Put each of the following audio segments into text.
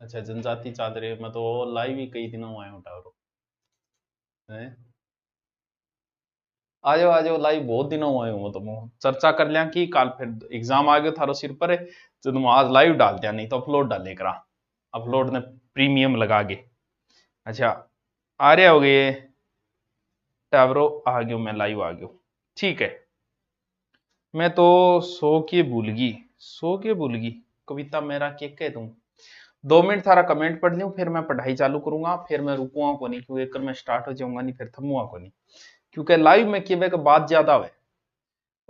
अच्छा जनजाति चादरे मैं तो लाइव ही कई दिनों आए हूँ टावरो हैं। आ जाओ आ जाओ लाइव बहुत दिनों आए हूँ तो मैं चर्चा कर लिया कि कल फिर एग्जाम आ गयो थारो सिर पर है, तो तुम आज लाइव डाल दिया नहीं तो अपलोड डाले करा अपलोड ने प्रीमियम लगा के। अच्छा आ रहे हो गए टावरो आ गयो मैं लाइव आ गयो ठीक है। मैं तो सो के भूल गई कविता मेरा के कह दूं 2 मिनट थारा कमेंट पढ़ लूं फिर मैं पढ़ाई चालू करूंगा फिर मैं रुकूंगा को नहीं क्योंकि एक मैं स्टार्ट हो जाऊंगा नहीं फिर थमूंगा को नहीं क्योंकि लाइव में किए का बात ज्यादा है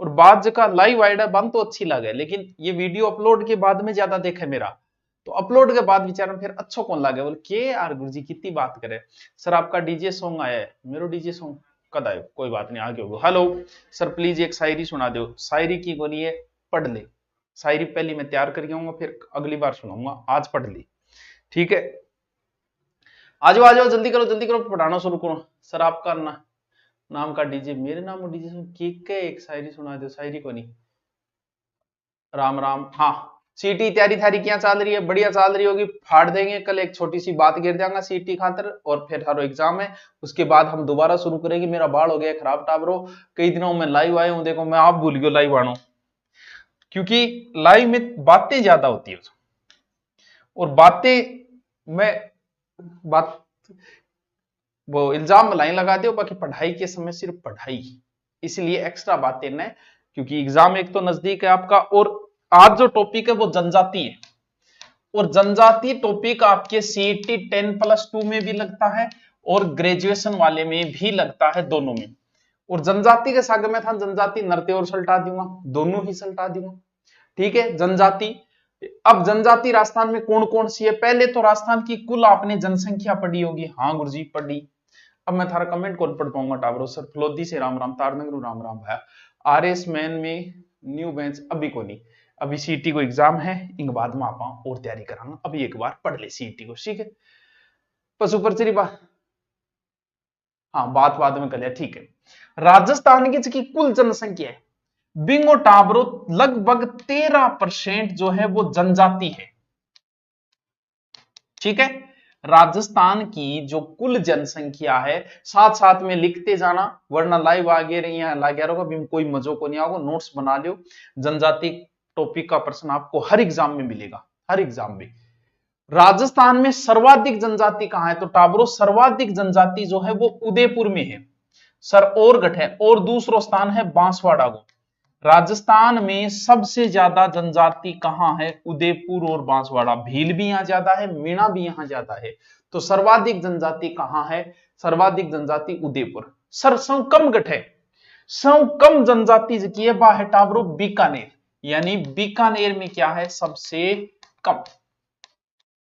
और बात जगह लाइव आइडिया बन तो अच्छी लगे लेकिन ये वीडियो अपलोड के बाद में ज्यादा देखे मेरा तो अपलोड के बाद विचार में फिर अच्छो कौन लगे बोले के यार गुरुजी कितनी बात करे सर आपका डीजे सॉन्ग आया है मेरा डीजे सॉन्ग कद आयो कोई बात नहीं आगे होगा हेलो सर प्लीज एक शायरी सुना दो शायरी की कोनी है पढ़ ले शायरी पहली मैं तैयार कर आऊंगा फिर अगली बार सुनाऊंगा आज पढ़ ली ठीक है आ जाओ जल्दी करो पढ़ाना शुरू करो सर आपका नाम का डीजे मेरे नाम डीजे के एक शायरी सुना दो शायरी को नहीं राम राम हाँ सीटी तैयारी थारी क्या चल रही है बढ़िया चल रही होगी फाड़ देंगे कल एक छोटी सी बात गिर जाएगा सीटी खातर और फिर हर एग्जाम है उसके बाद हम दोबारा शुरू करेंगे मेरा बाल हो गया खराब टाबरो कई दिनों में लाइव आए हूं देखो मैं आप भूल गया लाइव आना क्योंकि लाइव में बातें ज्यादा होती है और बातें में बात वो इल्जाम लाइन लगा दो बाकी पढ़ाई के समय सिर्फ पढ़ाई इसलिए एक्स्ट्रा बातें न क्योंकि एग्जाम एक तो नजदीक है आपका और आज जो टॉपिक है वो जनजाति है और जनजाति टॉपिक आपके सीईटी 10+2 में भी लगता है और ग्रेजुएशन वाले में भी लगता है दोनों में और जनजाति के साथ में था जनजाति नरते और सल्टा दूंगा दोनों ही सल्टा दूंगा ठीक है जनजाति अब जनजाति राजस्थान में कौन कौन सी है पहले तो राजस्थान की कुल आपने जनसंख्या पढ़ी होगी हाँ गुरुजी पढ़ी अब मैं थारा कमेंट कौन पढ़ पाऊंगा टावरो सर फलोदी से राम राम तारनगरू राम राम भाया आरएस मैन में न्यू बेंच अभी को नहीं अभी सीटी को एग्जाम है इंग बाद में आप और तैयारी करांगा अभी एक बार पढ़ ले सीटी को ठीक है पशु परचरी बात हाँ बात बाद में कर लिया ठीक है राजस्थान की कुल जनसंख्या है बिंगो टाबरो लगभग 13% जो है वो जनजाति है ठीक है राजस्थान की जो कुल जनसंख्या है साथ साथ में लिखते जाना वरना लाइव आगे रही है लागे रहोगा कोई मजो को नहीं आओगे नोट्स बना लियो जनजाति टॉपिक का प्रश्न आपको हर एग्जाम में मिलेगा हर एग्जाम में राजस्थान में सर्वाधिक जनजाति कहां है तो टाबरो सर्वाधिक जनजाति जो है वो उदयपुर में है सर और गठ है और दूसरा स्थान है बांसवाड़ा को राजस्थान में सबसे ज्यादा जनजाति कहां है उदयपुर और बांसवाड़ा भील भी यहां ज्यादा है मीणा भी यहां ज्यादा है तो सर्वाधिक जनजाति कहां है सर्वाधिक जनजाति उदयपुर सर सौ कम गठ है सौ कम जनजाति की है बा है टाबरो बीकानेर यानी बीकानेर में क्या है सबसे कम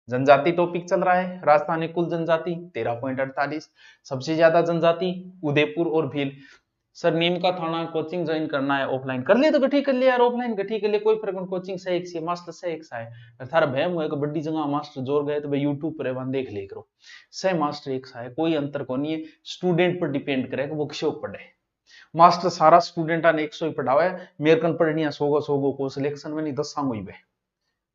जनजाति टॉपिक चल रहा है राजस्थानी कुल जनजाति 13.48 सबसे ज्यादा जनजाति उदयपुर और भील सर नीम का थाना कोचिंग ज्वाइन करना है ऑफलाइन कर ले तो गठी कर ले यार ऑफलाइन गठी कर ले कोई फर्क नहीं कोचिंग से एक से मास्टर से एक सा है थारा भय हुआ कि बड़ी जगह मास्टर जोर गए तो भाई यूट्यूब पर वहां देख ले करो से मास्टर एक सा है कोई अंतर को नहीं है स्टूडेंट पर डिपेंड करे कि वो किसे पढ़े मास्टर सारा स्टूडेंट ने 100 ही पढ़ावा है मेरे कन पढ़नी 100 को सिलेक्शन में नहीं 10 सांगो ही बे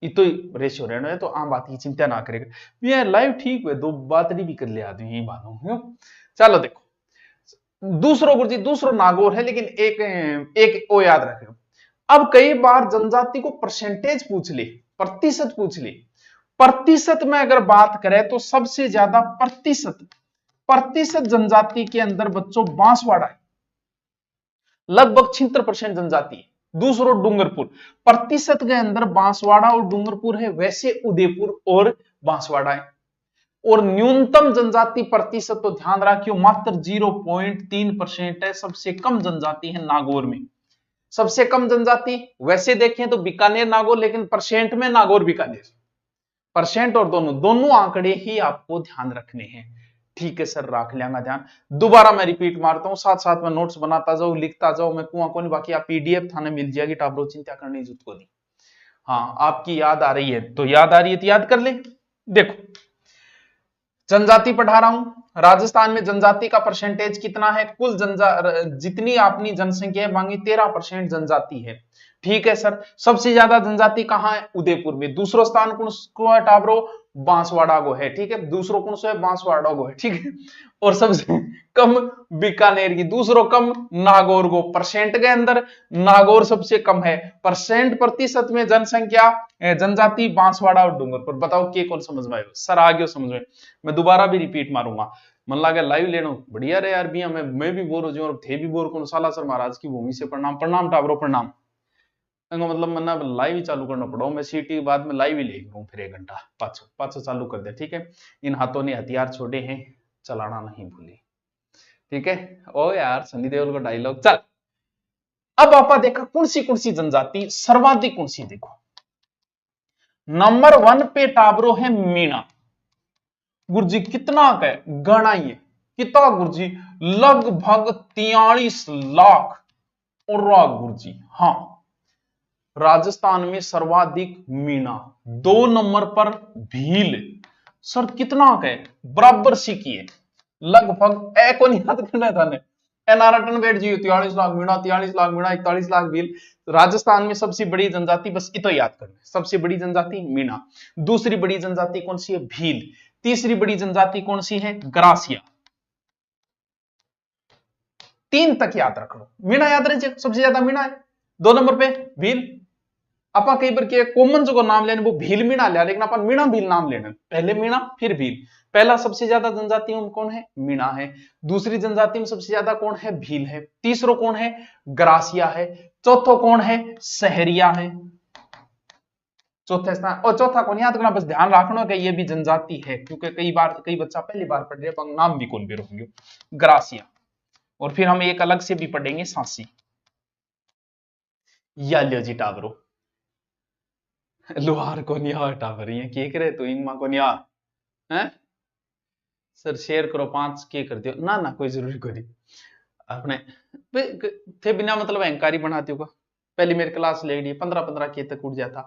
इतो ही रेशियो रहना है तो आम बात की चिंता ना करेगा ये लाइव ठीक है दो बात नहीं भी कर ले आदमी यही बात चलो देखो दूसरो गुरुजी दूसरो नागौर है लेकिन एक वो याद रखें अब कई बार जनजाति को परसेंटेज पूछ ले प्रतिशत पूछ ले प्रतिशत में अगर बात करें तो सबसे ज्यादा प्रतिशत जनजाति के अंदर बच्चों बांसवाड़ा है लगभग 76% जनजाति है दूसरो डूंगरपुर प्रतिशत के अंदर बांसवाड़ा और डूंगरपुर है वैसे उदयपुर और बांसवाड़ा है और न्यूनतम जनजाति प्रतिशत तो ध्यान रखियो मात्र 0.3% है सबसे कम जनजाति है नागौर में सबसे कम जनजाति वैसे देखें तो बीकानेर नागौर लेकिन परसेंट में नागौर बीकानेर परसेंट और दोनों आंकड़े ही आपको ध्यान रखने हैं ठीक है सर रख लेंगे ध्यान दोबारा मैं रिपीट मारता हूं साथ साथ में नोट्स बनाता जाओ लिखता जाओ मैं कुआं को नहीं बाकी आप पीडीएफ थाने मिल जाएगी टाबरो चिंता करने की जरूरत को नहीं हाँ आपकी याद आ रही है तो याद आ रही है तो याद कर ले देखो जनजाति पढ़ा रहा हूं राजस्थान में जनजाति का परसेंटेज कितना है कुल जितनी अपनी जनसंख्या मांगी 13% जनजाति है ठीक है सर, सबसे ज्यादा जनजाति कहाँ है? उदयपुर में। दूसरो स्थान कौन है टाबरो? बांसवाड़ा को है। ठीक है, दूसरो कौन सा है? बांसवाड़ा को है। ठीक है, और सबसे कम बीकानेर की, दूसरो कम नागौर को। परसेंट के अंदर नागौर सबसे कम है, परसेंट प्रतिशत में जनसंख्या जनजाति बांसवाड़ा और डूंगरपुर। बताओ के कौन समझ में आयो? सर आ गयो समझ में। मैं दोबारा भी रिपीट मारूंगा, मन लगे लाइव लेनो बढ़िया रे यार भी, मैं भी बोर हो जाऊं और थे भी बोर। कौन सालासर महाराज की भूमि से प्रणाम। प्रणाम टाबरो प्रणाम। मतलब मना लाइव ही चालू करना पड़ो, मैं सीटी के बाद में लाइव ही ले लूं फिर 1 घंटा पाछो पाछो चालू कर दे। ठीक है, इन हाथों ने हथियार छोड़े हैं, चलाना नहीं भूले। ठीक है, ओ यार सनी देओल का डायलॉग। चल अब आपा देखा कौन सी जनजाति सर्वाधिक कौन सी, देखो नंबर 1 पे टाबरो है मीणा। गुरुजी कितना का गणाइए कितना गुरुजी? लगभग 43 लाख। और गुरुजी हाँ, राजस्थान में सर्वाधिक मीणा। 2 नंबर पर भील। सर कितना का है? बराबर सी की है, लगभग ए को नहीं याद करना था ने एनारटन बैठ जी 43 लाख मीणा, 43 लाख मीणा, 41 लाख भील। राजस्थान में सबसे बड़ी जनजाति बस इतो याद करना, सबसे बड़ी जनजाति मीणा। दूसरी बड़ी जनजाति कौन सी है? भील। तीसरी बड़ी जनजाति कौन सी है? ग्रासिया। 3 तक याद रख लो। मीणा याद रहे, सबसे ज्यादा मीणा है। 2 नंबर पे भील। अपन कई बार के कॉमन जो नाम लेने वो भील मीणा लिया, लेकिन अपन मीणा भील नाम लेना, पहले मीणा फिर भील। पहला सबसे ज्यादा जनजाति में कौन है? मीणा है। दूसरी जनजाति में सबसे ज्यादा कौन है? भील है। तीसरो कौन है? ग्रासिया है। चौथो कौन है? सहरिया है। चौथे स्थान और चौथा कौन याद करना, बस ध्यान रखना कि ये भी जनजाति है, क्योंकि कई बच्चा पहली बार पढ़ रहे हैं, नाम भी कौन भी रहोगे। ग्रासिया। और फिर हम एक अलग से भी पढ़ेंगे सांसी। या लियो जी टावरो लोहार को निया टावर ये के करे तो इंग को निया हैं सर शेयर करो 5 के कर दियो ना ना कोई जरूरी कोई अपने थे बिना मतलब अहंकारी बनाते होगा। पहली मेरी क्लास ले ली 15 के तक उठ जाता,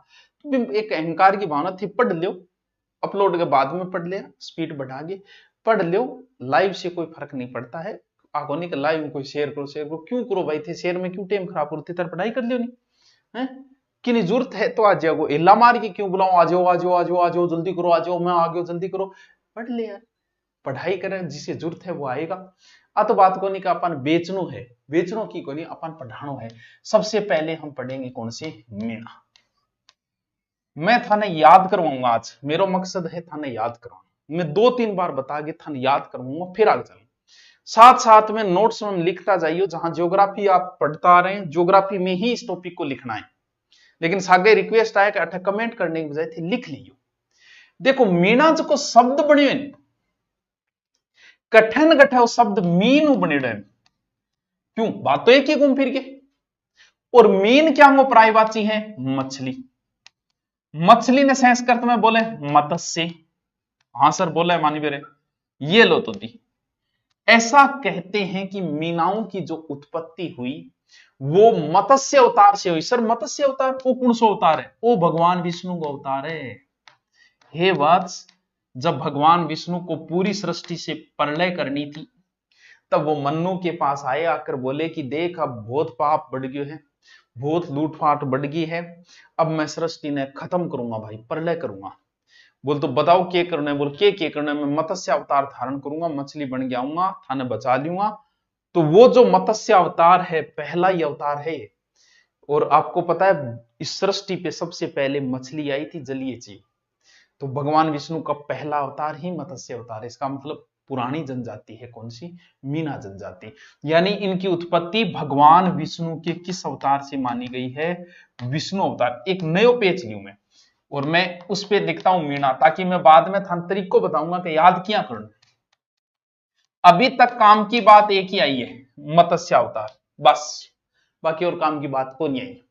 तो एक अहंकार की भावना थी। पढ़ लो, अपलोड के बाद में पढ़ लिया, स्पीड बढ़ा के पढ़ लो। लाइव से कोई फर्क नहीं पड़ता है। आगो नहीं लाइव में कोई शेयर करो क्यों करो भाई, थे शेयर में क्यों टाइम खराब होती तर पढ़ाई कर लियो नहीं है कि नहीं जरूरत है तो आ जाओ, हिला मार के क्यों बुलाओ, आ जाओ आ जाओ आ जाओ आ जाओ जल्दी करो, आ जाओ मैं आ गया जल्दी करो। पढ़ ले यार, पढ़ाई करें, जिसे जरूरत है वो आएगा। आ तो बात को नहीं का अपन बेचनो है, बेचनो की को नहीं अपन पढ़ानो है। सबसे पहले हम पढ़ेंगे कौन से? मीणा। मैं थाने याद करवाऊंगा, आज मेरा मकसद है थाने याद करवाना। मैं 2-3 बार बता के थाने याद करवाऊंगा, फिर आगे चलेंगे। साथ साथ में नोट्स में लिखता जाइए, जहां ज्योग्राफी आप पढ़ता आ रहे हैं ज्योग्राफी में ही इस टॉपिक को लिखना है। लेकिन सागे रिक्वेस्ट आया कि अठा कमेंट करने की बजाय थे लिख लियो। देखो मीणा जो को शब्द बने कठिन कठे शब्द मीन बने क्यों, बात तो एक ही घूम फिर के। और मीन क्या हो प्रायवाची है? मछली। मछली ने संस्कृत में बोले मत्स्य। हाँ सर बोला है मानी बेरे, ये लो तो दी। ऐसा कहते हैं कि मीनाओं की जो उत्पत्ति हुई वो मत्स्य अवतार से हुई। सर मत्स्य अवतार वो कौन सा अवतार है? वो भगवान विष्णु का अवतार है। हे वत्स, जब भगवान विष्णु को पूरी सृष्टि से प्रलय करनी थी, तब वो मन्नु के पास आए, आकर बोले कि देख अब बहुत पाप बढ़ गए हैं, बहुत लूटपाट बढ़ गई है, अब मैं सृष्टि ने खत्म करूंगा भाई, प्रलय करूंगा। बोल तो बताओ क्या करना है? बोल के करना है? मैं मत्स्य अवतार धारण करूंगा, मछली बन के आऊंगा, थाने बचा लूंगा। तो वो जो मत्स्य अवतार है पहला ही अवतार है। और आपको पता है इस सृष्टि पे सबसे पहले मछली आई थी, जलीय जीव। तो भगवान विष्णु का पहला अवतार ही मत्स्य अवतार है। इसका मतलब पुरानी जनजाति है कौन सी? मीना जनजाति। यानी इनकी उत्पत्ति भगवान विष्णु के किस अवतार से मानी गई है? विष्णु अवतार। एक नयो पेज लियू मैं और मैं उस पे लिखता हूं मीणा, ताकि मैं बाद में तरीक को बताऊंगा कि याद क्या करना। अभी तक काम की बात एक ही आई है, मत्स्य अवतार, बस बाकी और काम की बात को नहीं आई।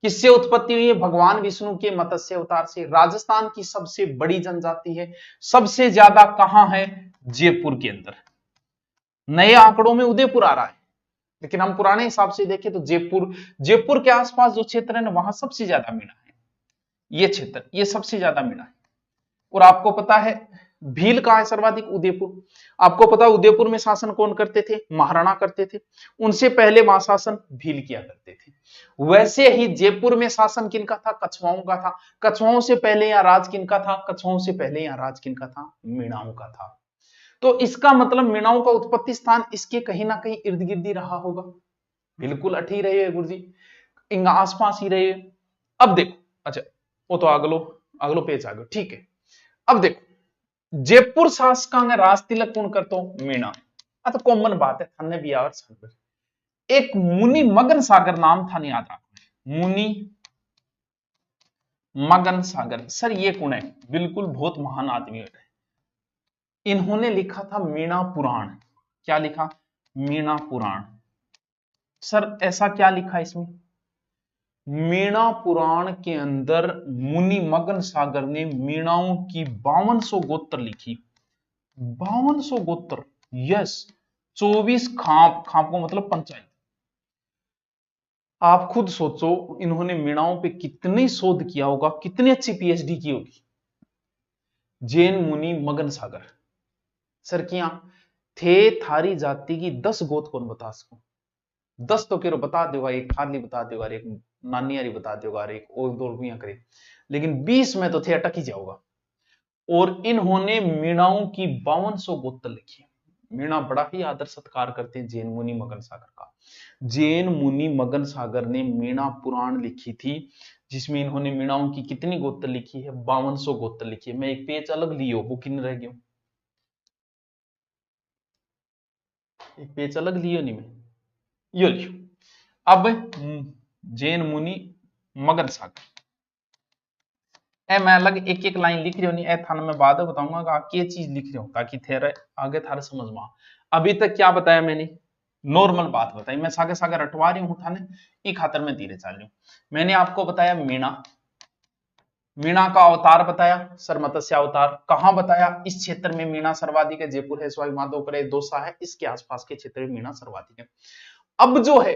किससे उत्पत्ति हुई है? भगवान विष्णु के मत्स्य अवतार से। राजस्थान की सबसे बड़ी जनजाति है। सबसे ज्यादा कहां है? जयपुर के अंदर। नए आंकड़ों में उदयपुर आ रहा है, लेकिन हम पुराने हिसाब से देखें तो जयपुर के आसपास जो क्षेत्र है ना, वहां सबसे ज्यादा मीणा है। ये क्षेत्र, ये सबसे ज्यादा मीणा है। और आपको पता है भील कहाँ है सर्वाधिक? उदयपुर। आपको पता उदयपुर में शासन कौन करते थे? महाराणा करते थे। उनसे पहले वहां शासन भील किया करते थे। वैसे ही जयपुर में शासन किनका था? कछवाओं का था। कछवाओं से पहले यहाँ राज किनका था? कछवाओं से पहले यहाँ राज किनका था? मीणाओं का था। तो इसका मतलब मीणाओं का उत्पत्ति स्थान इसके कहीं ना कहीं इर्द गिर्द ही रहा होगा। बिल्कुल अठी रहे है गुरुजी, इंगा आसपास ही रहे। अब देखो, अच्छा वो तो अगलो पेज आ गयो, ठीक है। अब देखो, जयपुर शासका ने राज तिलक कौन करतो? मीणा। तो कॉमन बात है, थाने भी और एक मुनि मगन सागर नाम था, नहीं याद रखना, मुनि मगन सागर। सर ये कौन है? बिल्कुल बहुत महान आदमी है। इन्होंने लिखा था मीणा पुराण। क्या लिखा? मीणा पुराण। सर ऐसा क्या लिखा इसमें? मीणा पुराण के अंदर मुनि मगन सागर ने मीणाओं की 5200 गोत्र लिखी। 5200 गोत्र, यस। 24 खाप, खाप को मतलब पंचायत। आप खुद सोचो इन्होंने मीणाओं पे कितनी शोध किया होगा, कितनी अच्छी पीएचडी की होगी। जैन मुनि मगन सागर सर किया थे थारी जाति की 10 गोत कौन बता सको? 10 तो केरो बता देगा, एक थारली बता देगा, एक नानियारी बता देगा, एक और दो रुपया करे, लेकिन 20 में तो थे अटक ही जाओगा। और इन्होंने मीणाओं की 5200 गोत्र लिखी। मीणा बड़ा ही आदर सत्कार करते हैं जैन मुनि मगन सागर का। जैन मुनि मगन सागर ने मीणा पुराण लिखी थी, जिसमें इन्होंने मीणाओं की कितनी गोत्र लिखी है? 5200 गोत्र लिखी है। मैं एक पेज अलग लियो, वो किन रह गयो, एक पेज अलग लियो नहीं, मैं यो लियो। अब जैन मुनि मगन सागर मैं अलग एक एक लाइन लिख रही हूं, नहीं थाने में बाद में बताऊंगा कि आप ये चीज लिख रहे हो, ताकि थे आगे थारे समझ में। अभी तक क्या बताया मैंने? नॉर्मल बात बताई, मैं सागे सागे रटवा रही हूं थाने, एक खातर में धीरे चाल रही हूं। मैंने आपको बताया मीणा, मीणा का अवतार बताया सर, मत्स्य अवतार। कहां बताया? इस क्षेत्र में मीणा सर्वाधिक है, जयपुर है, सवाई माधोपुर है, दौसा है, इसके आसपास के क्षेत्र में मीणा सर्वाधिक है। अब जो है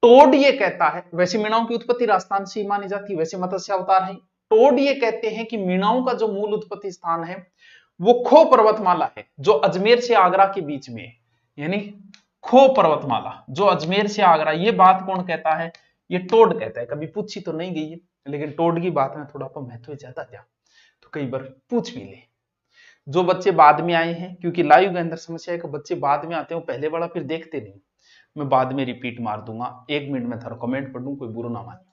टोड ये कहता है, वैसे मीणाओं की उत्पत्ति राजस्थान से मानी जाती है, वैसे मत्स्य अवतार है। टोड ये कहते हैं कि मीणाओं का जो मूल उत्पत्ति स्थान है वो खो पर्वतमाला है, जो अजमेर से आगरा के बीच में है। यानी खो पर्वतमाला जो अजमेर से आगरा, ये बात कौन कहता है? ये टोड कहता है। कभी पूछी तो नहीं गई है, लेकिन टोड की बात में थोड़ा सा महत्व ज्यादा दिया तो कई बार पूछ भी ले। जो बच्चे बाद में आए हैं, क्योंकि लाइव के अंदर समस्या है कि बच्चे बाद में आते हैं, पहले वाला फिर देखते नहीं। मैं बाद में रिपीट मार दूंगा, 1 मिनट में थारा कमेंट पढ़ दूं, कोई बुरा ना मानियो।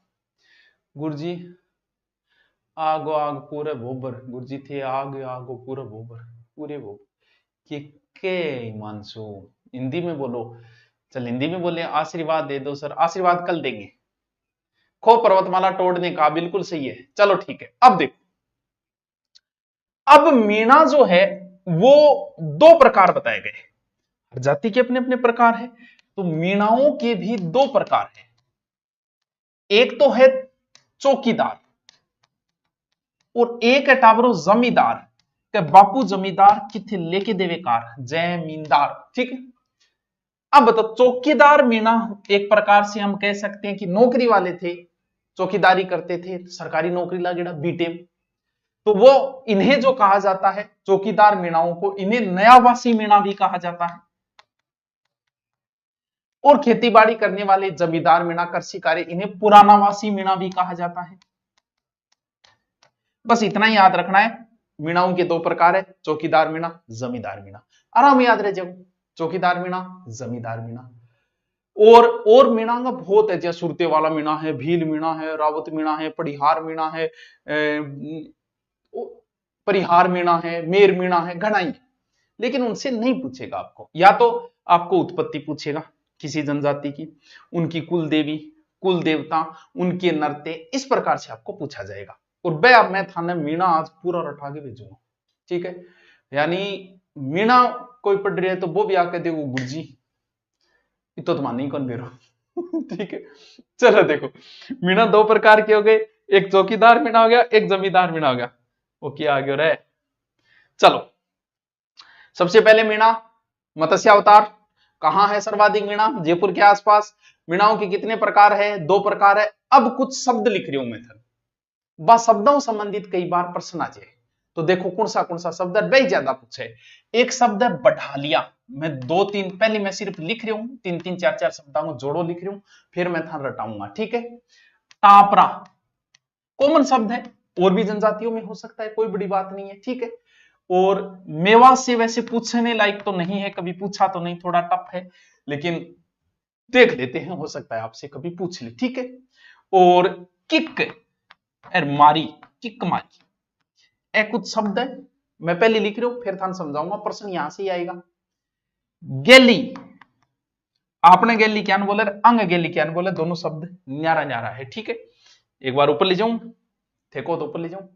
गुरुजी आगो आग पूरे भोबर, गुरुजी थे आग आगो पूरे भोबर, पूरे भोबर के मानसू। हिंदी में बोलो, चल हिंदी में बोले, आशीर्वाद दे दो सर। आशीर्वाद कल देंगे। खो पर्वतमाला तोड़ने का बिल्कुल सही है, चलो ठीक है। अब देखो, अब मीणा जो है वो 2 प्रकार बताए गए। हर जाति के अपने अपने प्रकार है, तो मीणाओं के भी 2 प्रकार है। एक तो है चौकीदार और एक है टाबरो जमींदार के बापू जमींदार किथे लेके देवे कार जमींदार, ठीक है। अब तो चौकीदार मीणा एक प्रकार से हम कह सकते हैं कि नौकरी वाले थे, चौकीदारी करते थे, सरकारी नौकरी लागेड़ा बीटेम, तो वो इन्हें जो कहा जाता है चौकीदार मीणाओं को, इन्हें नयावासी मीणा भी कहा जाता है। और खेतीबाड़ी करने वाले जमींदार मीणा, कृषि कार्य, इन्हें पुरानावासी मीणा भी कहा जाता है। बस इतना ही याद रखना है, मीणाओं के 2 प्रकार है, चौकीदार मीणा, जमींदार मीणा। आराम याद रह जाओ, चौकीदार मीणा, जमींदार मीणा। और मीणा का बहुत है, जैसे सुरते वाला मीणा है, भील मीणा है, रावत मीणा है, परिहार मीणा है, परिहार मीणा है, मेर मीणा है, घना ही। लेकिन उनसे नहीं पूछेगा आपको, या तो आपको उत्पत्ति पूछेगा किसी जनजाति की, उनकी कुल देवी, कुल देवता, उनके नरते, इस प्रकार से आपको पूछा जाएगा। और मैं थाने मीणा आज पूरा रटा के भेजूंगा, ठीक है। यानी मीणा कोई पढ़ रही है तो वो भी आके देखो गुरुजी तो मानी कौन बेरो ठीक है। चलो देखो, मीणा 2 प्रकार के हो गए, एक चौकीदार मीणा हो गया, एक जमींदार मीणा हो गया। वो क्या आगे रहे, चलो सबसे पहले मीणा मत्स्य अवतार। कहां है सर्वाधिक मीणा? जयपुर के आसपास। मीणाओं के कितने प्रकार है? 2 प्रकार है। अब कुछ शब्द लिख रही हूं मैं, बस शब्दों संबंधित कई बार प्रश्न आ जाए, तो देखो कौन सा शब्द है वही ज्यादा पूछे। एक शब्द है बढ़ा लिया, मैं 2-3 पहले मैं सिर्फ लिख रही हूं, 3-3 4-4 शब्दों को जोड़ो लिख रही हूं, फिर मैं था रटाऊंगा, ठीक है। टापरा कॉमन शब्द है, और भी जनजातियों में हो सकता है, कोई बड़ी बात नहीं है, ठीक है। और मेवा से वैसे पूछने लायक तो नहीं है, कभी पूछा तो नहीं, थोड़ा टफ है, लेकिन देख लेते हैं, हो सकता है आपसे कभी पूछ ले, ठीक है। और किक मारी, किक मारी, ए कुछ शब्द है, मैं पहले लिख रहा हूं फिर थान समझाऊंगा, प्रश्न यहां से ही आएगा। गेली, आपने गेली क्या बोले, अंग गेली क्या बोले, दोनों शब्द न्यारा न्यारा है, ठीक है। एक बार ऊपर ले जाऊं, देखो तो ऊपर ले जाऊं।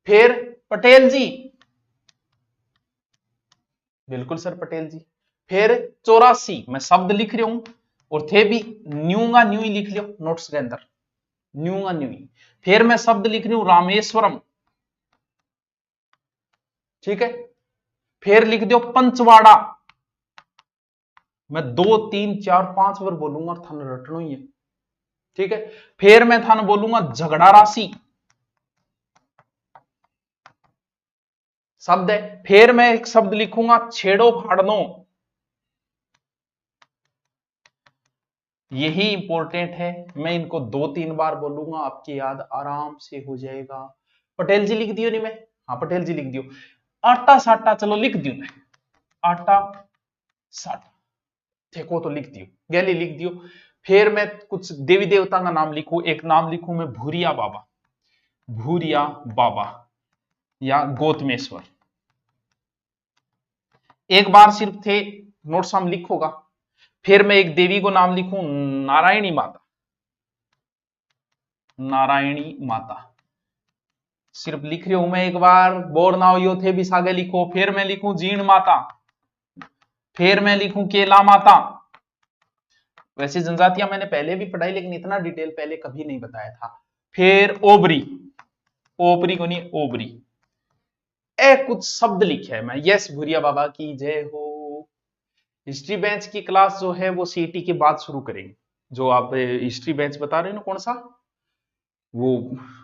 फिर पटेल जी, बिल्कुल सर पटेल जी। फिर 84, मैं शब्द लिख रहा हूं, और थे भी न्यूंगा न्यू ही लिख लियो नोट्स के अंदर, न्यूंगा न्यू ही। फिर मैं शब्द लिख रही हूं रामेश्वरम, ठीक है। फिर लिख दो पंचवाड़ा, मैं 2 3 4 5 बार बोलूंगा, थान रटनो ही है, ठीक है। फिर मैं थान बोलूंगा झगड़ा राशि, शब्द है। फिर मैं एक शब्द लिखूंगा छेड़ो फाड़नो, यही इंपॉर्टेंट है, मैं इनको 2-3 बार बोलूंगा, आपकी याद आराम से हो जाएगा। पटेल जी लिख दियो नहीं मैं, हाँ पटेल जी लिख दियो। आटा साटा चलो लिख दियो मैं, आटा साटा, देखो तो लिख दियो, गैली लिख दियो। फिर मैं कुछ देवी देवता का नाम लिखूं, एक नाम लिखूं मैं भूरिया बाबा, भूरिया बाबा या गौतमेश्वर, एक बार सिर्फ थे नोट्स हम लिखोगा। फिर मैं एक देवी को नाम लिखूं नारायणी माता, नारायणी माता, सिर्फ लिख रही हूं मैं, एक बार बोर ना हो थे भी सागे लिखो। फिर मैं लिखूं जीण माता, फिर मैं लिखूं केला माता। वैसे जनजातियां मैंने पहले भी पढ़ाई, लेकिन इतना डिटेल पहले कभी नहीं बताया था। फिर ओबरी, ओबरी को नहीं ओबरी, ए कुछ शब्द लिखे है मैं। यस भूरिया बाबा की जय हो। हिस्ट्री बेंच की क्लास जो है वो सीईटी के बाद शुरू करेंगे, जो आप हिस्ट्री बेंच बता रहे हो ना, कौन सा वो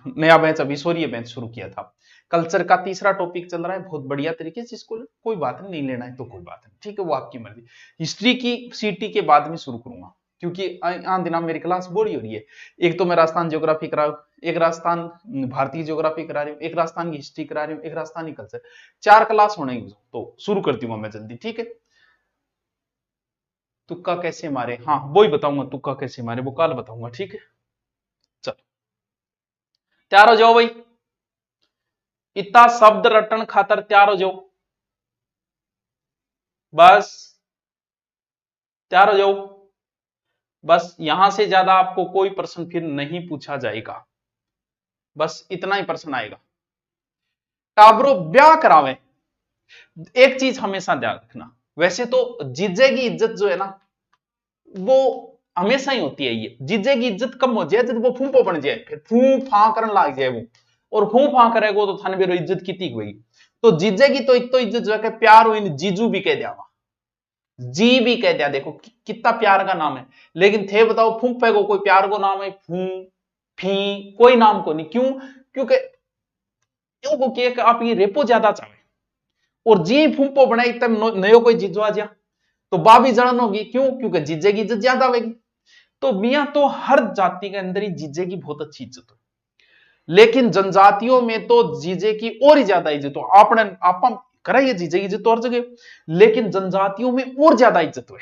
नया बेंच, अभी सॉरी ये बेंच शुरू किया था। कल्चर का तीसरा टॉपिक चल रहा है बहुत बढ़िया तरीके से, इसको कोई बात नहीं लेना है तो कोई बात नहीं, ठीक है, वो आपकी मर्जी। हिस्ट्री की सीटी के बाद में शुरू करूंगा, क्योंकि आन दिना मेरी क्लास बड़ी हो रही है। एक तो मैं राजस्थान ज्योग्राफी करा, एक राजस्थान भारतीय ज्योग्राफी करा रही हूँ, एक राजस्थान की हिस्ट्री करा रही हूँ, एक राजस्थानी कल्चर, 4 क्लास होने, तो शुरू कर दूंगा मैं जल्दी, ठीक है। तुक्का कैसे मारे, हाँ वो ही बताऊंगा, तुक्का कैसे मारे वो कल बताऊंगा, ठीक है। चलो तैयार हो जाओ भाई, इतना शब्द रटन खातर तैयार हो जाओ, बस तैयार हो जाओ, बस यहां से ज्यादा आपको कोई प्रश्न फिर नहीं पूछा जाएगा, बस इतना ही प्रश्न आएगा। टाबरो ब्याह करावे, एक चीज हमेशा ध्यान रखना, वैसे तो जीजे की इज्जत जो है ना वो हमेशा ही होती है, ये जीजे की इज्जत कम हो जाए जब वो फूंपो बन जाए, फिर फू फा करने लग जाए वो, और फू फा करेगा तो थाने बेरो इज्जत कितनी होगी। तो जीजे की तो एक तो इज्जत जो है प्यार हुई, जीजू भी कह दिया, जी भी कह दिया, देखो कितना प्यार का नाम है। लेकिन थे बताओ फूंपे को कोई प्यार को नाम है, फू फी कोई नाम को नहीं, क्यों, क्योंकि आप ये रेपो ज्यादा चाहे, और जी फूंपो बनाई तब नयो कोई जीजो आ जा तो बा भी जलन होगी, क्यों, क्योंकि जीजे की इज्जत ज्यादा होगी। तो मियां तो हर जाति के अंदर ही जीजे की बहुत अच्छी इज्जत हो, लेकिन जनजातियों में तो जीजे की और ही ज्यादा इज्जत हो। आपने आप कराइए जीजे की इज्जत तो हर जगह, लेकिन जनजातियों में और ज्यादा इज्जत हुए।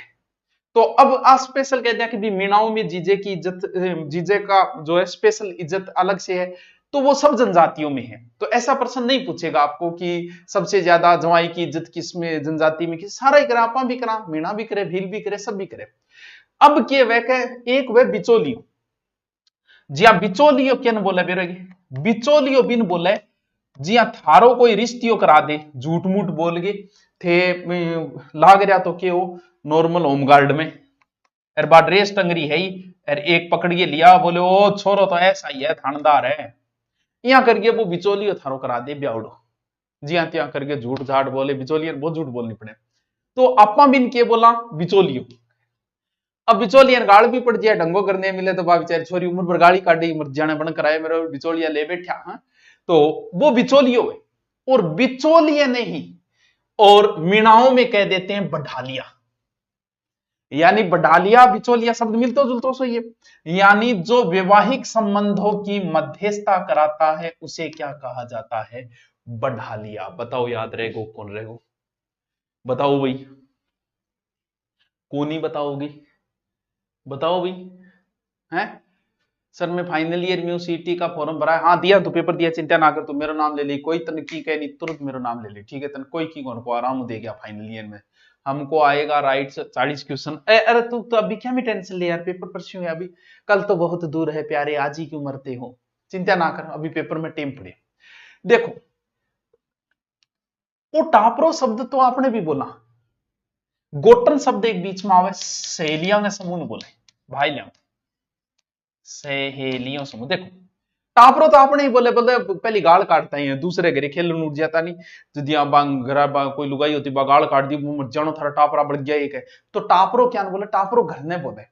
तो अब आप स्पेशल कहते हैं कि भी मीणाओं में जीजे की इज्जत, जीजे का जो है स्पेशल इज्जत अलग से है, तो वो सब जनजातियों में है। तो ऐसा प्रश्न नहीं पूछेगा आपको कि सबसे ज्यादा जवाई की इज्जत किस में, जनजाति में, किस, सारा ही करा, आपा भी करा, मीणा भी करे, भील भी करे, सब भी करे। अब के वह एक वे बिचौलियो, जी हाँ बिचौलियो क्या बोला बेरोगे, बिचौलियो बिन बोले, जी हाँ थारो कोई रिश्तियों करा दे, झूठ मूठ बोल के थे लाग रहा तो के हो नॉर्मल होमगार्ड में, अरे बा ड्रेस टंगरी है ही, अरे एक पकड़िए लिया, बोले ओ छोरो तो ऐसा ही है थानेदार है, यहां करके वो बिचौलियो थारो करा दे ब्यावड़ो, जी हाँ त्या करके झूठ झाट बोले, बिचौलिया बहुत झूठ बोलनी पड़े। तो आपा बिन के बोला बिचौलियो, अब बिचौलिया गाड़ भी पड़ जाए, ढंगो करने मिले तो बा बेचारी छोरी उम्र पर गाड़ी काटी, जाने बन कराए मेरे बिचौलिया ले बैठा, हाँ? तो वो बिचौलियो है। और बिचौलिए नहीं, और मीणाओं में कह देते हैं बढ़ालिया। यानी बढ़ालिया बिचौलिया शब्द मिलते जुलते सो ये, यानी जो वैवाहिक संबंधों की मध्यस्थता कराता है उसे क्या कहा जाता है? बढ़ालिया। बताओ याद रहेगो कौन रहेगो? बताओ भाई, कौन ही बताओगी? बताओ भाई। हैं? सर मैं फाइनल ईयर में सीटी का फॉर्म भरा है। हाँ दिया, तो पेपर दिया, चिंता ना कर, तू मेरा नाम ले ली, कोई तन की कह नहीं, तुरंत मेरा नाम ले ली, ठीक है? तन कोई की कौन को आराम दे गया फाइनल ईयर में। हमको आएगा राइट 40 क्वेश्चन। अरे तू तो अभी क्या में टेंशन ले यार, पेपर परसों है अभी, कल तो बहुत दूर है प्यारे, आज ही क्यों मरते हो? चिंता ना कर, अभी पेपर में टेम पड़े। देखो, वो टापरो शब्द तो आपने भी बोला, गोटन शब्द एक बीच में आवे, सहेलियों के समूह बोले भाई लिया, सहेलियों समूह। देखो टापरो तो आपने ही बोले, बोले पहली गाल काटता ही है, दूसरे घरे खेल उठ जाता नहीं, जदिया घर कोई लुगाई होती बा गाल काट दी, मर जानो थारा टापरा बढ़ गया एक है, तो टापरो क्या बोले? टापरो घर ने बोले।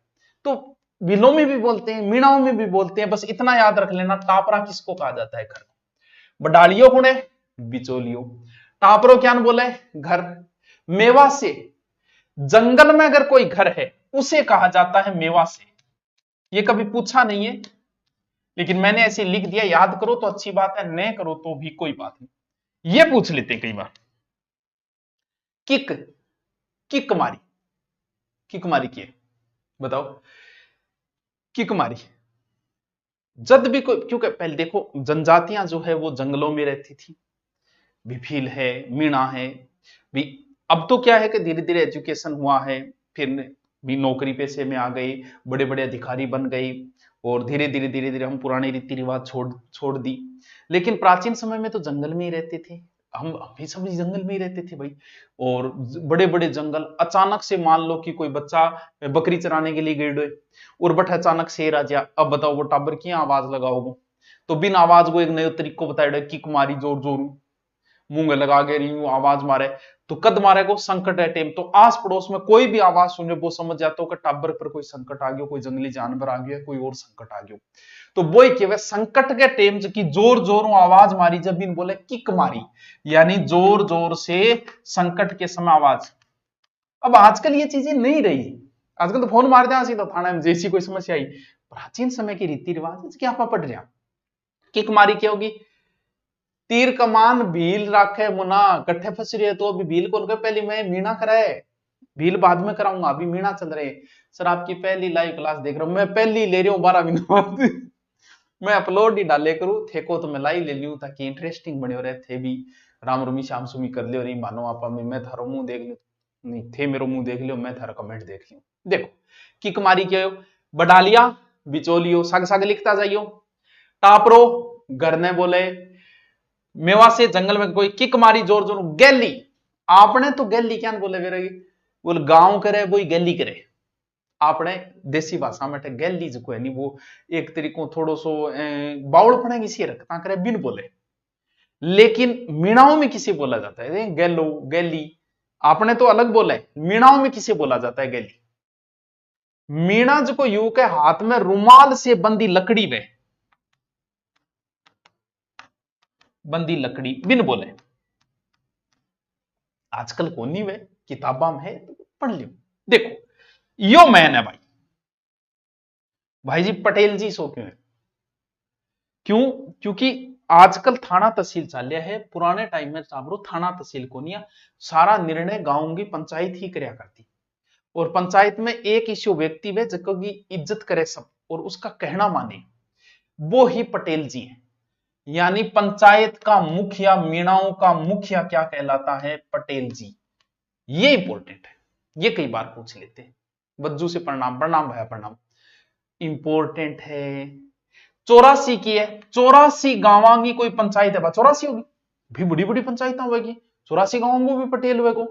तो बिलों में भी बोलते हैं, मीणाओं में भी बोलते हैं, बस इतना याद रख लेना, टापरा किसको कहा जाता है? घर। बडालियो कौन है? बिचौलियो। टापरो क्या बोले? घर। मेवा से, जंगल में अगर कोई घर है उसे कहा जाता है मेवा से। ये कभी पूछा नहीं है, लेकिन मैंने ऐसे लिख दिया, याद करो तो अच्छी बात है, न करो तो भी कोई बात नहीं। ये पूछ लेते कई बार, किक, किक मारी, किक मारी किए, बताओ किक मारी। जब भी कोई, क्योंकि पहले देखो जनजातियां जो है वो जंगलों में रहती थी, भील है, मीणा है भी। अब तो क्या है कि धीरे धीरे एजुकेशन हुआ है, फिर भी नौकरी पेशे में आ गई, बड़े बड़े अधिकारी बन गई, और धीरे धीरे धीरे धीरे हम पुराने रीति रिवाज छोड़ छोड़ दी। लेकिन प्राचीन समय में तो जंगल में ही रहते थे, हम भी सब जंगल में ही रहते थे भाई। और बड़े बड़े जंगल, अचानक से मान लो कि कोई बच्चा बकरी चराने के लिए गए और बट अचानक शेर आ जाए, अब बताओ वो टाबर की आवाज लगाओगे? तो बिन आवाज को एक नए तरीको बताया, किक मारी जोर जोर, मुंह लगा के रही आवाज मारे, तो कद मारे को संकट है टेम, तो आस पड़ोस में कोई भी आवाज सुने वो समझ जाता हो कि टाबर पर कोई संकट आ गया, कोई जंगली जानवर आ गया, कोई और संकट आ गया। तो वो ही कहवे संकट के टेम की जोर जोर आवाज मारी, जब इन बोले किक मारी, यानी जोर जोर से संकट के समय आवाज। अब आजकल ये चीजें नहीं रही, आजकल तो फोन मार दिया सीधा थाना में जैसी कोई समस्या आई। प्राचीन समय के रीति रिवाज क्या पड़ रहा, किक मारी क्या होगी? तीर कमान भील राखे मुना, कट्ठे फंस रही है तो अभी भील को पहले मैं मीणा कराए, भील बाद में कराऊंगा, अभी मीणा चल रहे। सर आपकी पहली लाइव क्लास देख रहा हूं, मैं पहली ले रही हूँ 12 महीनों बाद मैं अपलोड ही डाले करूँ थे को, तो मैं लाइव ले लूँ ताकि इंटरेस्टिंग बने हो रहे थे भी, राम रमी श्याम सुमी कर लियो रही मानो आपा में, मैं थारो मुंह देख लियो नहीं थे, मेरो मुंह देख लियो, मैं थारा कमेंट देख लियो। देखो किक मारी क्या हो? बडालिया बिचौलियो, साग साग लिखता जाइयो। टापरो घर ने बोले, मेवा से जंगल में कोई किक मारी जोर जोर, गैली। आपने तो गैली क्या बोले वेरे, बोल गांव करे वो गैली करे, आपने देसी भाषा में गैली जो है नहीं, वो एक तरीको थोड़ो सो बाउल पड़े किसी रखता करे बिन बोले, लेकिन मीणाओं में किसे बोला जाता है गैलो गैली, आपने तो अलग बोला है, मीणाओं में किसे बोला जाता है गैली? मीणा जो को यू के हाथ में रुमाल से बंदी लकड़ी में, बंदी लकड़ी बिन बोले। आजकल कौन नहीं वे, किताबा में है तो पढ़ लियो। देखो यो मैन है भाई, भाई जी पटेल जी सो क्यों है? क्यों? क्योंकि आजकल थाना तहसील चल रहा है, पुराने टाइम में चाबरो थाना तहसील को नहीं, सारा निर्णय गांव की पंचायत ही करया करती, और पंचायत में एक इश्यू व्यक्ति है जिसकी इज्जत करे सब और उसका कहना माने, वो ही पटेल जी हैं। यानी पंचायत का मुखिया, मीणाओं का मुखिया क्या कहलाता है? पटेल जी। ये इंपॉर्टेंट है, ये कई बार पूछ लेते हैं। बज्जू से प्रणाम, प्रणाम भैया प्रणाम, इंपॉर्टेंट है। 84 की है, 84 गांव की कोई पंचायत है, 84 होगी भी, बड़ी बड़ी पंचायत होगी, 84 गांवों को भी पटेल हुए को।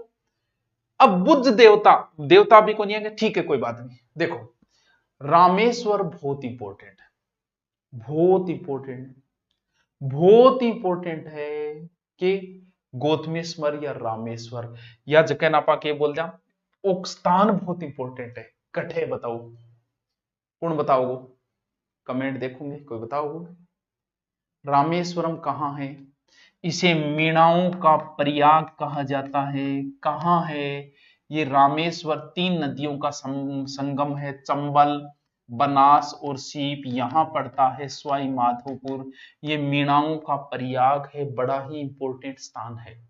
अब बुद्ध देवता, देवता भी को नहीं है, ठीक है कोई बात नहीं। देखो रामेश्वर बहुत इंपॉर्टेंट है, बहुत इंपॉर्टेंट, बहुत इंपॉर्टेंट है कि गौतमेश्वर या रामेश्वर या जकन आपा के बोल जा, स्थान बहुत इंपॉर्टेंट है। कठे बताओ, कौन बताओगे? कमेंट देखोगे कोई बताओगे? रामेश्वरम कहां है? इसे मीणाओं का प्रयाग कहा जाता है। कहाँ है ये? रामेश्वर, 3 नदियों का संगम है, चंबल, बनास और सीप, यहाँ पड़ता है सवाई माधोपुर। ये मीणाओं का प्रयाग है, बड़ा ही इंपॉर्टेंट स्थान है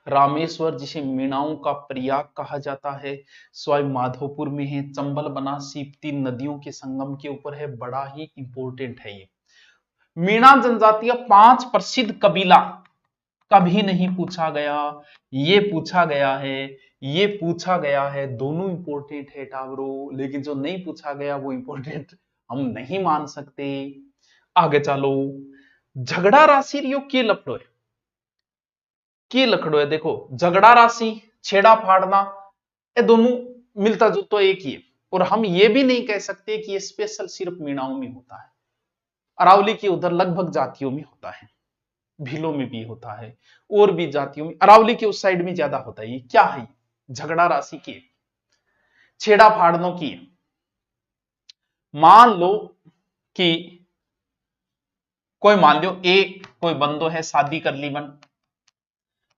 रामेश्वर, जिसे मीणाओं का प्रयाग कहा जाता है, सवाई माधोपुर में है। चंबल, बनास, सीप 3 नदियों के संगम के ऊपर है, बड़ा ही इंपॉर्टेंट है ये। मीणा जनजातीय 5 प्रसिद्ध कबीला, कभी नहीं पूछा गया, ये पूछा गया है, ये पूछा गया है, दोनों इंपॉर्टेंट है टावरो, लेकिन जो नहीं पूछा गया वो इंपॉर्टेंट हम नहीं मान सकते। आगे चलो, झगड़ा राशि रियो के लफड़ो है, के लखड़ो है। देखो, झगड़ा राशि, छेड़ा फाड़ना, ये दोनों मिलता जुलता एक ही है। और हम ये भी नहीं कह सकते कि ये स्पेशल सिर्फ मीणाओं में होता है, अरावली के उधर लगभग जातियों में होता है, भीलों में भी होता है, और भी जातियों में, अरावली के उस साइड में ज्यादा होता है। ये क्या है? झगड़ा राशि की, छेड़ा फाड़नों की। मान लो कि कोई, मान लो ए कोई बंदो है, शादी कर ली बन,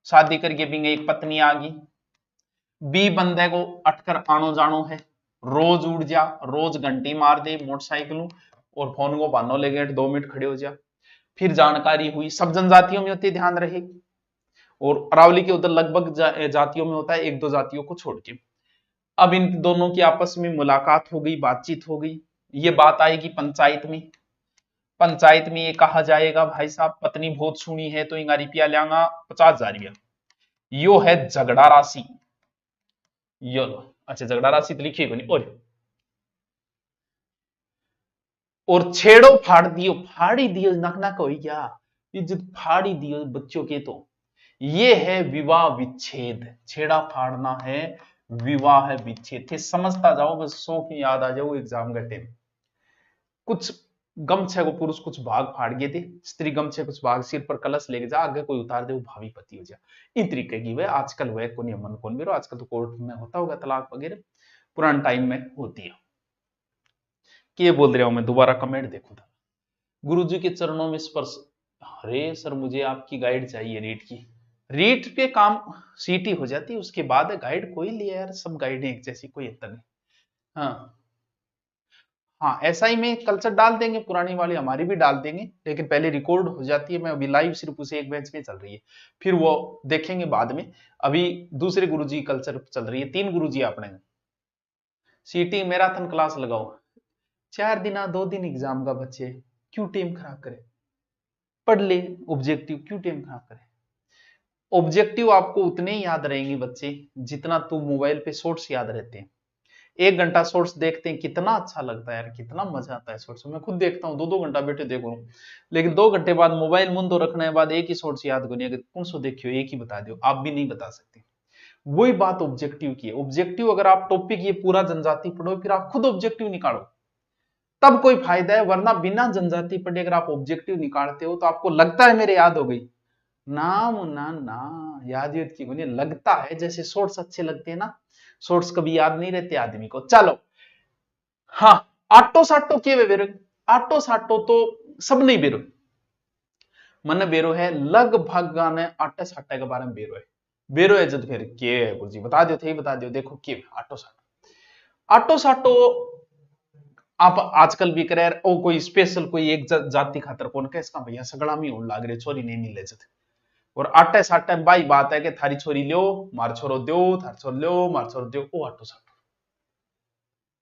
शादी करके भी एक पत्नी आ गई। बी बंदे को अटकर आनो जानो है, रोज उड़ जा, रोज घंटी मार दे मोटरसाइकिल और फोन को बानो ले गए, 2 मिनट खड़े हो जा। फिर जानकारी हुई, सब जनजातियों में होती है, ध्यान रहे, और अरावली के उधर लगभग जातियों में होता है, 1-2 जातियों को छोड़ के। अब इन दोनों की आपस में मुलाकात हो गई, बातचीत हो गई, ये बात आएगी पंचायत में। पंचायत में ये कहा जाएगा, भाई साहब पत्नी बहुत सुनी है तो इंगा रुपया लियांगा 50,000। यो है झगड़ा राशि, यो लो। अच्छा, झगड़ा राशि तो लिखिए नहीं, और छेड़ो फाड़ दियो, फाड़ी दियो, नक हो क्या, इज्जत फाड़ी दियो बच्चों के। तो ये है विवाह विच्छेद, छेड़ा फाड़ना है, विवाह विच्छेद थे, समझता जाओ, बस 100 की याद आ जाओ एग्जाम के टाइम। कुछ गमछे को पुरुष कुछ भाग फाड़ गए थे, स्त्री गमछे कुछ भाग सिर पर कलश लेके जा, आगे कोई उतार दे, वो भावी पति हो जा। इन तरीके की वह आजकल वह को मन कौन भी, आजकल तो कोर्ट में होता होगा तलाक वगैरह, पुराने टाइम में होती है। कि बोल रहा हूं मैं, दोबारा कमेंट देखो था। गुरु जी के चरणों में स्पर्श। अरे सर, मुझे आपकी गाइड चाहिए रीट की। रीट पे काम सीटी हो जाती है, उसके बाद गाइड कोई लिया यार, सब गाइड एक जैसी, कोई अंतर नहीं। हाँ हाँ, एसआई में कल्चर डाल देंगे, पुरानी वाली हमारी भी डाल देंगे, लेकिन पहले रिकॉर्ड हो जाती है। मैं अभी लाइव सिर्फ उसे एक बेंच में चल रही है, फिर वो देखेंगे बाद में। अभी दूसरे गुरुजी कल्चर चल रही है, 3 गुरुजी अपने। सीटी मैराथन क्लास लगाओ, 4 दिन 2 दिन एग्जाम का, बच्चे क्यों टाइम खराब करे, पढ़ ले ऑब्जेक्टिव, क्यों टाइम खराब करे। ऑब्जेक्टिव आपको उतने ही याद रहेंगे बच्चे, जितना तू मोबाइल पे शॉर्ट्स याद रहते हैं। 1 घंटा शॉर्ट्स देखते हैं, कितना अच्छा लगता है यार, कितना मजा आता है शॉर्ट्स में। मैं खुद देखता हूँ, 2-2 घंटा बैठे देखो, लेकिन 2 घंटे बाद मोबाइल मुंह तो रखने के बाद एक ही शॉर्ट्स याद करनी है, कौन सो देखियो, एक ही बता दो, आप भी नहीं बता सकते। वही बात ऑब्जेक्टिव की है। ऑब्जेक्टिव अगर आप टॉपिक ये पूरा जनजाति पढ़ो, फिर आप खुद ऑब्जेक्टिव निकालो, तब कोई फायदा है, वरना बिना जनजाति पढ़े अगर आप ऑब्जेक्टिव निकालते हो तो आपको लगता है मेरे याद हो गई, ना मुन्ना ना, याद की नहीं लगता है। जैसे शॉर्ट्स अच्छे लगते हैं ना, शॉर्ट्स कभी याद नहीं रहते आदमी को। चलो, हाँ, आटो साटो के वे बेरो, आटो साटो तो सब नहीं बेरो, मन बेरो है लगभग गाने आटे साटे के बारे में बेरो है। बेरो है जब फिर के है गुरुजी बता दो थे, बता दो, देखो के आटो साटो। आटो साटो आप आजकल भी करे, ओ कोई स्पेशल कोई एक जाति खातर कौन कह इसका भैया सगड़ा में होने लाग रहे, छोरी नहीं मिले जत। और आटे साटे बाई बात है कि थारी छोरी लो, मार छोरो दो, थार छोर लो, मार छोरो दो, ओ आटो साटो।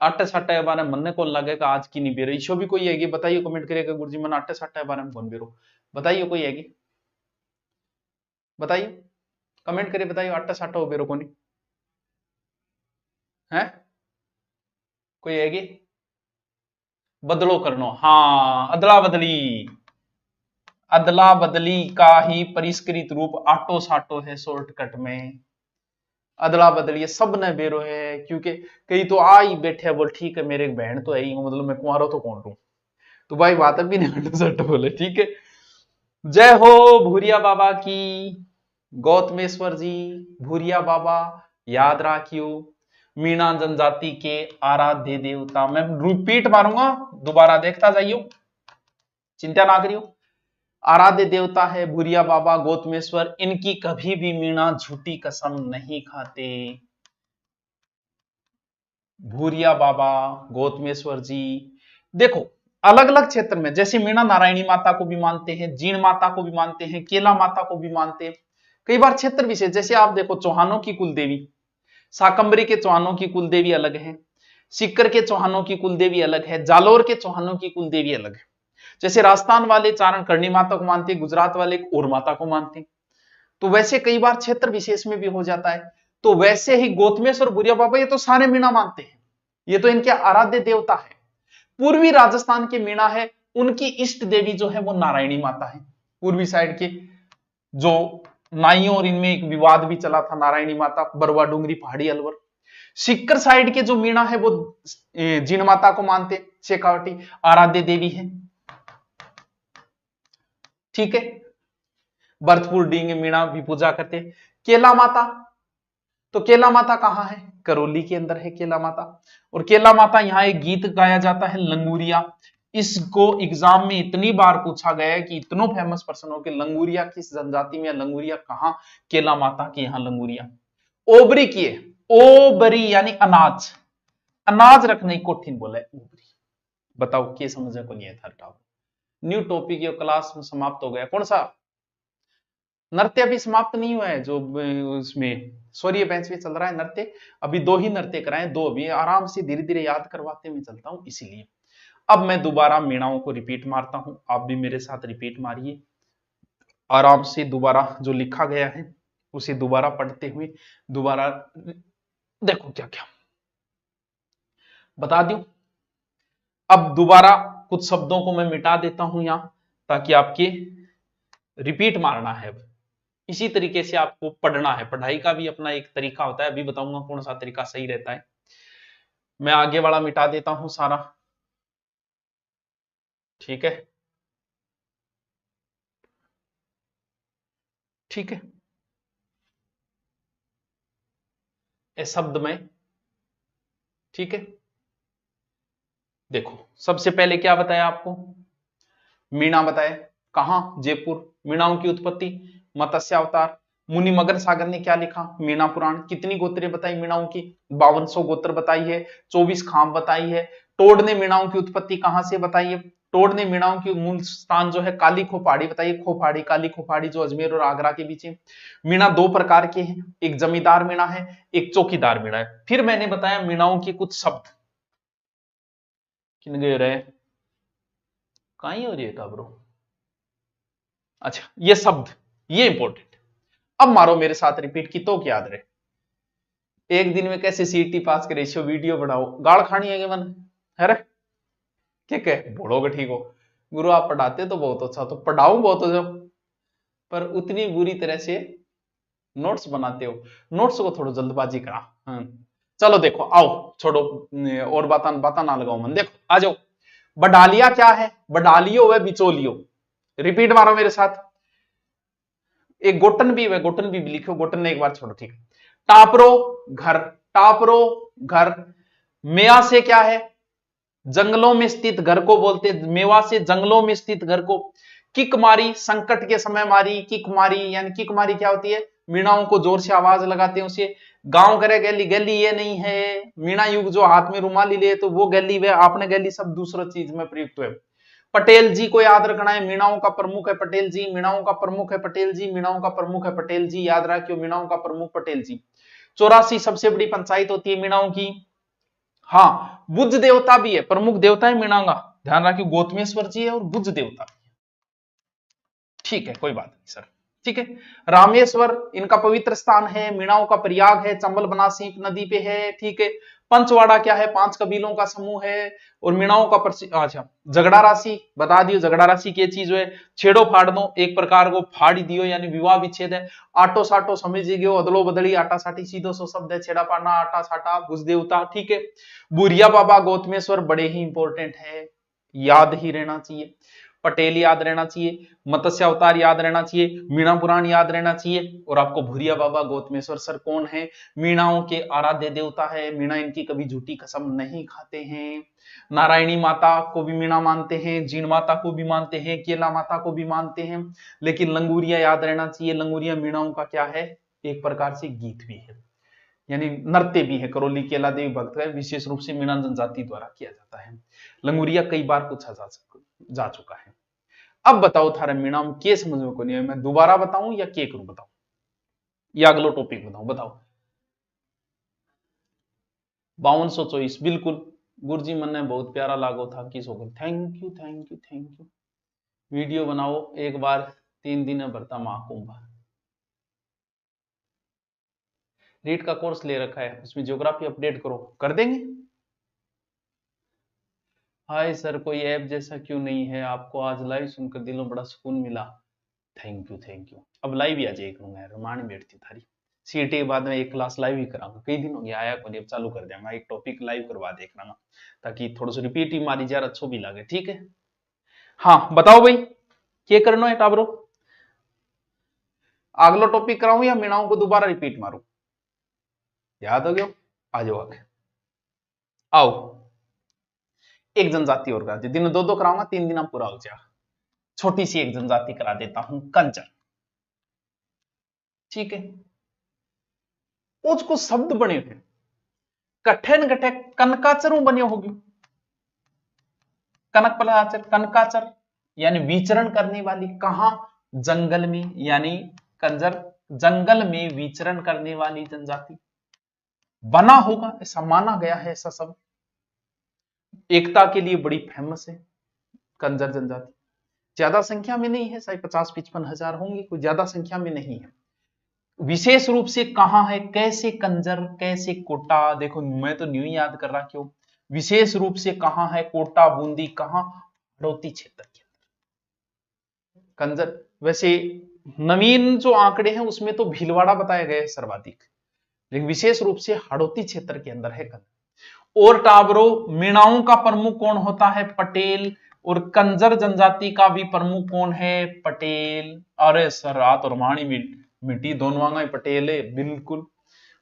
आटे साटे के बारे में मन कौन लगेगा आज की नहीं बेरो, ईशो भी कोई हैगी बताइए, कमेंट करिएगा गुरुजी मन आटे साटे के बारे में कौन बेरो, बताइए कोई हैगी, बताइए कमेंट करिए, बताइए आटा साटा हो बेरो को नहीं है, कोई हैगी। बदलो करनो, हाँ, अदला बदली, अदला बदली का ही परिष्कृत रूप आटो साटो है शॉर्टकट में। अदला बदली सब ने बेरो है, क्योंकि कई तो आ ही बैठे बोल ठीक है मेरे बहन तो है ही, मतलब मैं कुंवारो तो कौन लू, तो भाई बात भी नहीं आटो साटो बोले, ठीक है। जय हो भूरिया बाबा की, गौतमेश्वर जी, भूरिया बाबा, याद रखियो, मीणा जनजाति के आराध्य देवता। मैं रिपीट मारूंगा, दोबारा देखता जाइयो, चिंता ना करियो। आराध्य देवता है भूरिया बाबा गौतमेश्वर, इनकी कभी भी मीणा झूठी कसम नहीं खाते। भूरिया बाबा गौतमेश्वर जी, देखो अलग अलग क्षेत्र में, जैसे मीणा नारायणी माता को भी मानते हैं, जीण माता को भी मानते हैं, केला माता को भी मानते हैं। कई बार क्षेत्र विशेष, जैसे आप देखो चौहानों की कुलदेवी, शाकंभरी के चौहानों की कुलदेवी अलग है, सीकर के चौहानों की कुलदेवी अलग है, जालोर के चौहानों की कुलदेवी अलग है। जैसे राजस्थान वाले चारण करणी माता को मानते हैं, गुजरात वाले और माता को मानते हैं। तो वैसे कई बार क्षेत्र विशेष में भी हो जाता है। तो वैसे ही गौतमेश्वर भूरिया बाबा ये तो सारे मीणा मानते हैं, ये तो इनके आराध्य देवता है। पूर्वी राजस्थान के मीणा है, उनकी इष्ट देवी जो है वो नारायणी माता है। पूर्वी साइड के जो नाइयों और इनमें एक विवाद भी चला था, नारायणी माता, बरवा डूंगरी पहाड़ी अलवर। सीकर साइड के जो मीणा है वो जीण माता को मानते, शेखावटी आराध्य देवी है, ठीक है। भरतपुर डींग मीणा भी पूजा करते। केला माता, तो केला माता कहां है? करौली के अंदर है केला माता। और केला माता यहां एक गीत गाया जाता है लंगूरिया, इसको एग्जाम में इतनी बार पूछा गया है कि इतनो फेमस प्रश्न हो कि लंगूरिया किस जनजाति में, लंगूरिया कहां? केला माता के यहां लंगूरिया। ओबरी की है, ओबरी यानी अनाज, अनाज रखने की कोठिन बोला है ओबरी। बताओ क्या समझ को नहीं है था। न्यू टॉपिक ये क्लास में समाप्त हो गया। कौन सा? नृत्य अभी समाप्त नहीं हुआ है, जो उसमें सॉरी बेंच में चल रहा है नृत्य, अभी 2 ही नृत्य कराए, 2 अभी आराम से धीरे धीरे याद करवाते हुए चलता हूं, इसीलिए अब मैं दोबारा मीणाओं को रिपीट मारता हूं, आप भी मेरे साथ रिपीट मारिए आराम से। दोबारा जो लिखा गया है उसे दोबारा पढ़ते हुए दोबारा देखो क्या क्या बता दूं। अब दोबारा कुछ शब्दों को मैं मिटा देता हूं यहां, ताकि आपके रिपीट मारना है। इसी तरीके से आपको पढ़ना है, पढ़ाई का भी अपना एक तरीका होता है, अभी बताऊंगा कौन सा तरीका सही रहता है। मैं आगे वाला मिटा देता हूं सारा, ठीक है, ठीक है। ए शब्द में, ठीक है। देखो सबसे पहले क्या बताया आपको? मीणा बताया, कहां? जयपुर। मीणाओं की उत्पत्ति, मत्स्य अवतार। मुनि मगन सागर ने क्या लिखा? मीणा पुराण। कितनी गोत्रें बताई मीणाओं की? 5200 गोत्र बताई है, 24 खाम बताई है। टोड ने मीणाओं की उत्पत्ति कहां से बताई है? टोड ने मीणाओं की मूल स्थान जो है काली खोपहाड़ी बताई है, खोपहाड़ी, काली खोपहाड़ी जो अजमेर और आगरा के बीच है। मीणा 2 प्रकार के हैं, एक जमींदार मीणा है, एक चौकीदार मीणा है। फिर मैंने बताया मीणाओं के कुछ शब्द, किन गए रहे कहीं हो रही है ब्रो। अच्छा ये शब्द, ये इंपॉर्टेंट। अब मारो मेरे साथ रिपीट की तो याद रहे। एक दिन में कैसे सीटी पास करे, शो वीडियो बनाओ, गाड़ खानी है मन है रे, ठीक है, बोलोगे ठीक हो। गुरु आप पढ़ाते तो बहुत अच्छा, तो पढ़ाऊं बहुत अच्छा, पर उतनी बुरी तरह से नोट्स बनाते हो, नोट्स को थोड़ा जल्दबाजी करा। चलो देखो आओ, छोड़ो और बाता ना लगाओ मन। देखो आ जाओ, बडालिया क्या है? बडालियो व बिचोलियो। रिपीट मारो मेरे साथ। एक गोटन भी है, गोटन भी लिखो, गोटन ने एक बार छोड़ो, ठीक है। टापरो घर, टापरो घर। मेवा से क्या है? जंगलों में स्थित घर को बोलते, मेवा से जंगलों में स्थित घर को। किक मारी, संकट के समय मारी, किक मारी, यानी किक मारी क्या होती है? मीणाओं को जोर से आवाज लगाते हैं उसे। गांव करे गैली, गैली ये नहीं है। मीणा युग जो हाथ में रुमाली ले तो वो गैली, वे आपने गैली सब दूसरा चीज में प्रयुक्त हुए। पटेल जी को याद रखना है, मीणाओं का प्रमुख है पटेल जी, मीणाओं का प्रमुख है पटेल जी, मीणाओं का प्रमुख है पटेल जी, याद रखियो मीणाओं का प्रमुख पटेल जी। 84 सबसे बड़ी पंचायत होती है मीणाओं की। हाँ बुद्ध देवता भी है, प्रमुख देवता है मीणा का, ध्यान रखियो गोतमेश्वर जी है और बुद्ध देवता, ठीक है, कोई बात नहीं सर, ठीक है। रामेश्वर इनका पवित्र स्थान है, मीणाओं का प्रयाग है, चंबल बनासी नदी पे है, ठीक है। पंचवाड़ा क्या है? 5 कबीलों का समूह है। और मीणाओं का अच्छा झगड़ा राशि बता दियो, झगड़ा राशि की चीज है? छेड़ो फाड़ दो, एक प्रकार को फाड़ी दियो, यानी विवाह विच्छेद है। आटो साटो समझ गयो, अदलो बदली, आटा साटी सीधो सो शब्द है, छेड़ा पाड़ना, आटा साटा, भुज देवता, ठीक है। बुरिया बाबा गौतमेश्वर बड़े ही इंपॉर्टेंट है, याद ही रहना चाहिए। पटेल याद रहना चाहिए, मत्स्य अवतार याद रहना चाहिए, मीणा पुराण याद रहना चाहिए। और आपको भूरिया बाबा गौतमेश्वर सर कौन है, मीणाओं के आराध्य देवता है, मीणा इनकी कभी झूठी कसम नहीं खाते हैं। नारायणी माता को भी मीणा मानते हैं, जीण माता को भी मानते हैं, केला माता को भी मानते हैं। लेकिन लंगूरिया याद रहना चाहिए, लंगूरिया मीणाओं का क्या है, एक प्रकार से गीत भी है, यानी नृत्य भी है। करौली केला देवी भक्त का विशेष रूप से मीणा जनजाति द्वारा किया जाता है। लंगूरिया कई बार पूछा जा चुका है। अब बताओ थारा मीणा में के समझ में को नहीं है, मैं दोबारा बताऊं या के करूं, बताओ या अगलो टॉपिक बताऊं, बताओ। 5224 बिल्कुल गुरुजी मन बहुत प्यारा लागो था, किस होगा, thank you thank you thank you. Video बनाओ एक बार 3 दिन भरता महाकुंभ। रीट का कोर्स ले रखा है, उसमें ज्योग्राफी अपडेट करो, कर देंगे। हाय सर, कोई ऐप जैसा क्यों नहीं है, आपको आज लाइव सुनकर दिलों बड़ा सुकून मिला। Thank you thank you. अब लाइव ही आ जाए करूंगा यार, रमानी बैठती थारी। सीटी के बाद में एक क्लास लाइव ही कराऊंगा, कई दिन हो गया आया को, अब चालू कर देंगे, एक टॉपिक लाइव करवा देखना, ताकि थोड़ा सा रिपीट ही मारी जा, अच्छो भी लगे, ठीक है। हाँ बताओ भाई, क्या करना है टाबरो, अगला टॉपिक कराऊं या मीणाओं को दोबारा रिपीट मारूं, याद हो गया, आ जाओ आगे आओ। एक जनजाति और करा दी, दिन 2-2 कराऊंगा, 3 दिन पूरा हो जाएगा। छोटी सी एक जनजाति करा देता हूं, कंचर, ठीक है। उसको शब्द बने हुए कठिन कठे कनकाचरों बने होगी, कनक पलाचर, कनकाचर यानी विचरण करने वाली, कहां, जंगल में, यानी कंजर जंगल में विचरण करने वाली जनजाति बना होगा, ऐसा माना गया है। ऐसा सब एकता के लिए बड़ी फेमस है कंजर जनजाति, ज्यादा संख्या में नहीं है, शायद 50-55 हजार होंगी, कोई ज्यादा संख्या में नहीं है। विशेष रूप से कहां है, कैसे कंजर, कैसे कोटा, देखो मैं तो न्यू याद कर रहा, क्यों, विशेष रूप से कहां है, कोटा बूंदी, कहां, हड़ौती क्षेत्र के अंदर कंजर। वैसे नवीन जो आंकड़े हैं उसमें तो भीलवाड़ा बताया गया है सर्वाधिक, लेकिन विशेष रूप से हड़ौती क्षेत्र के अंदर है कंजर। और टाबरो, मीणाओं का प्रमुख कौन होता है, पटेल, और कंजर जनजाति का भी प्रमुख कौन है, पटेल। अरे सर रात और माणी मिट्टी दोनों पटेल है, बिल्कुल।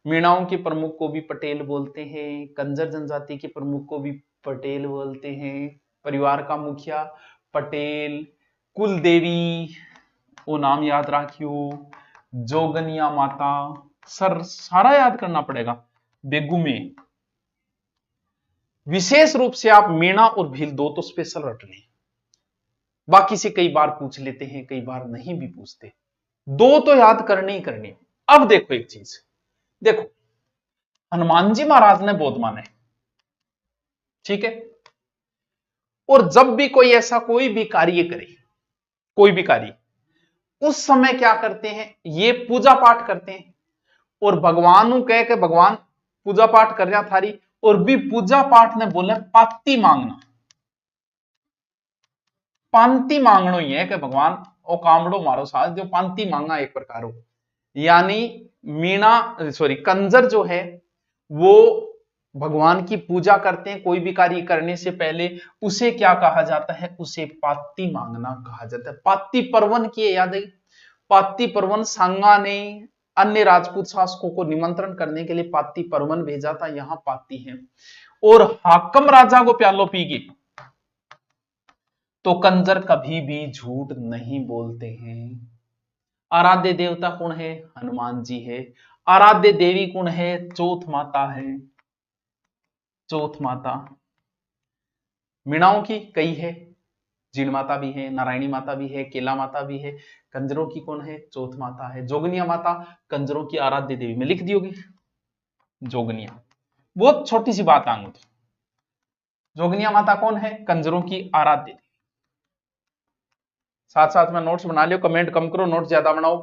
मीणाओं के प्रमुख को भी पटेल बोलते हैं, कंजर जनजाति के प्रमुख को भी पटेल बोलते हैं। परिवार का मुखिया पटेल, कुल देवी वो नाम याद रखियो, जोगनिया माता, सर सारा याद करना पड़ेगा, बेगू में। विशेष रूप से आप मीणा और भील दो तो स्पेशल रट लें, बाकी से कई बार पूछ लेते हैं, कई बार नहीं भी पूछते, दो तो याद करने ही करने। अब देखो एक चीज, देखो हनुमान जी महाराज ने बौद्ध माने, ठीक है, और जब भी कोई ऐसा कोई भी कार्य करे, कोई भी कार्य, उस समय क्या करते हैं, ये पूजा पाठ करते हैं, और भगवान कह के भगवान पूजा पाठ कर रहा थारी, और भी पूजा पाठ ने बोले पाती मांगना, पांति मांगनो ही है कि भगवान ओ कामड़ो मारो साथ, जो पांति मांगा एक प्रकार हो। यानी मीणा सॉरी कंजर जो है वो भगवान की पूजा करते हैं, कोई भी कार्य करने से पहले उसे क्या कहा जाता है, उसे पाती मांगना कहा जाता है। पाती पर्वन की याद है, पाती पर्वन सांगा ने अन्य राजपूत शासकों को निमंत्रण करने के लिए पाती पर्वन भेजा था, यहां पाती है। और हाकम राजा को प्यालो पी गई, तो कंजर कभी भी झूठ नहीं बोलते हैं। आराध्य देवता कौन है, हनुमान जी है। आराध्य देवी कौन है, चौथ माता है, चौथ माता। मीणाओं की कई है, जीण माता भी है, नारायणी माता भी है, केला माता भी है। कंजरों की कौन है, चौथ माता है। जोगनिया माता कंजरों की आराध्य देवी, में लिख दी होगी जोगनिया, बहुत छोटी सी बात आंगू तो। जोगनिया माता कौन है, कंजरों की आराध्य देवी। साथ साथ में नोट्स बना लियो, कमेंट कम करो, नोट्स ज्यादा बनाओ,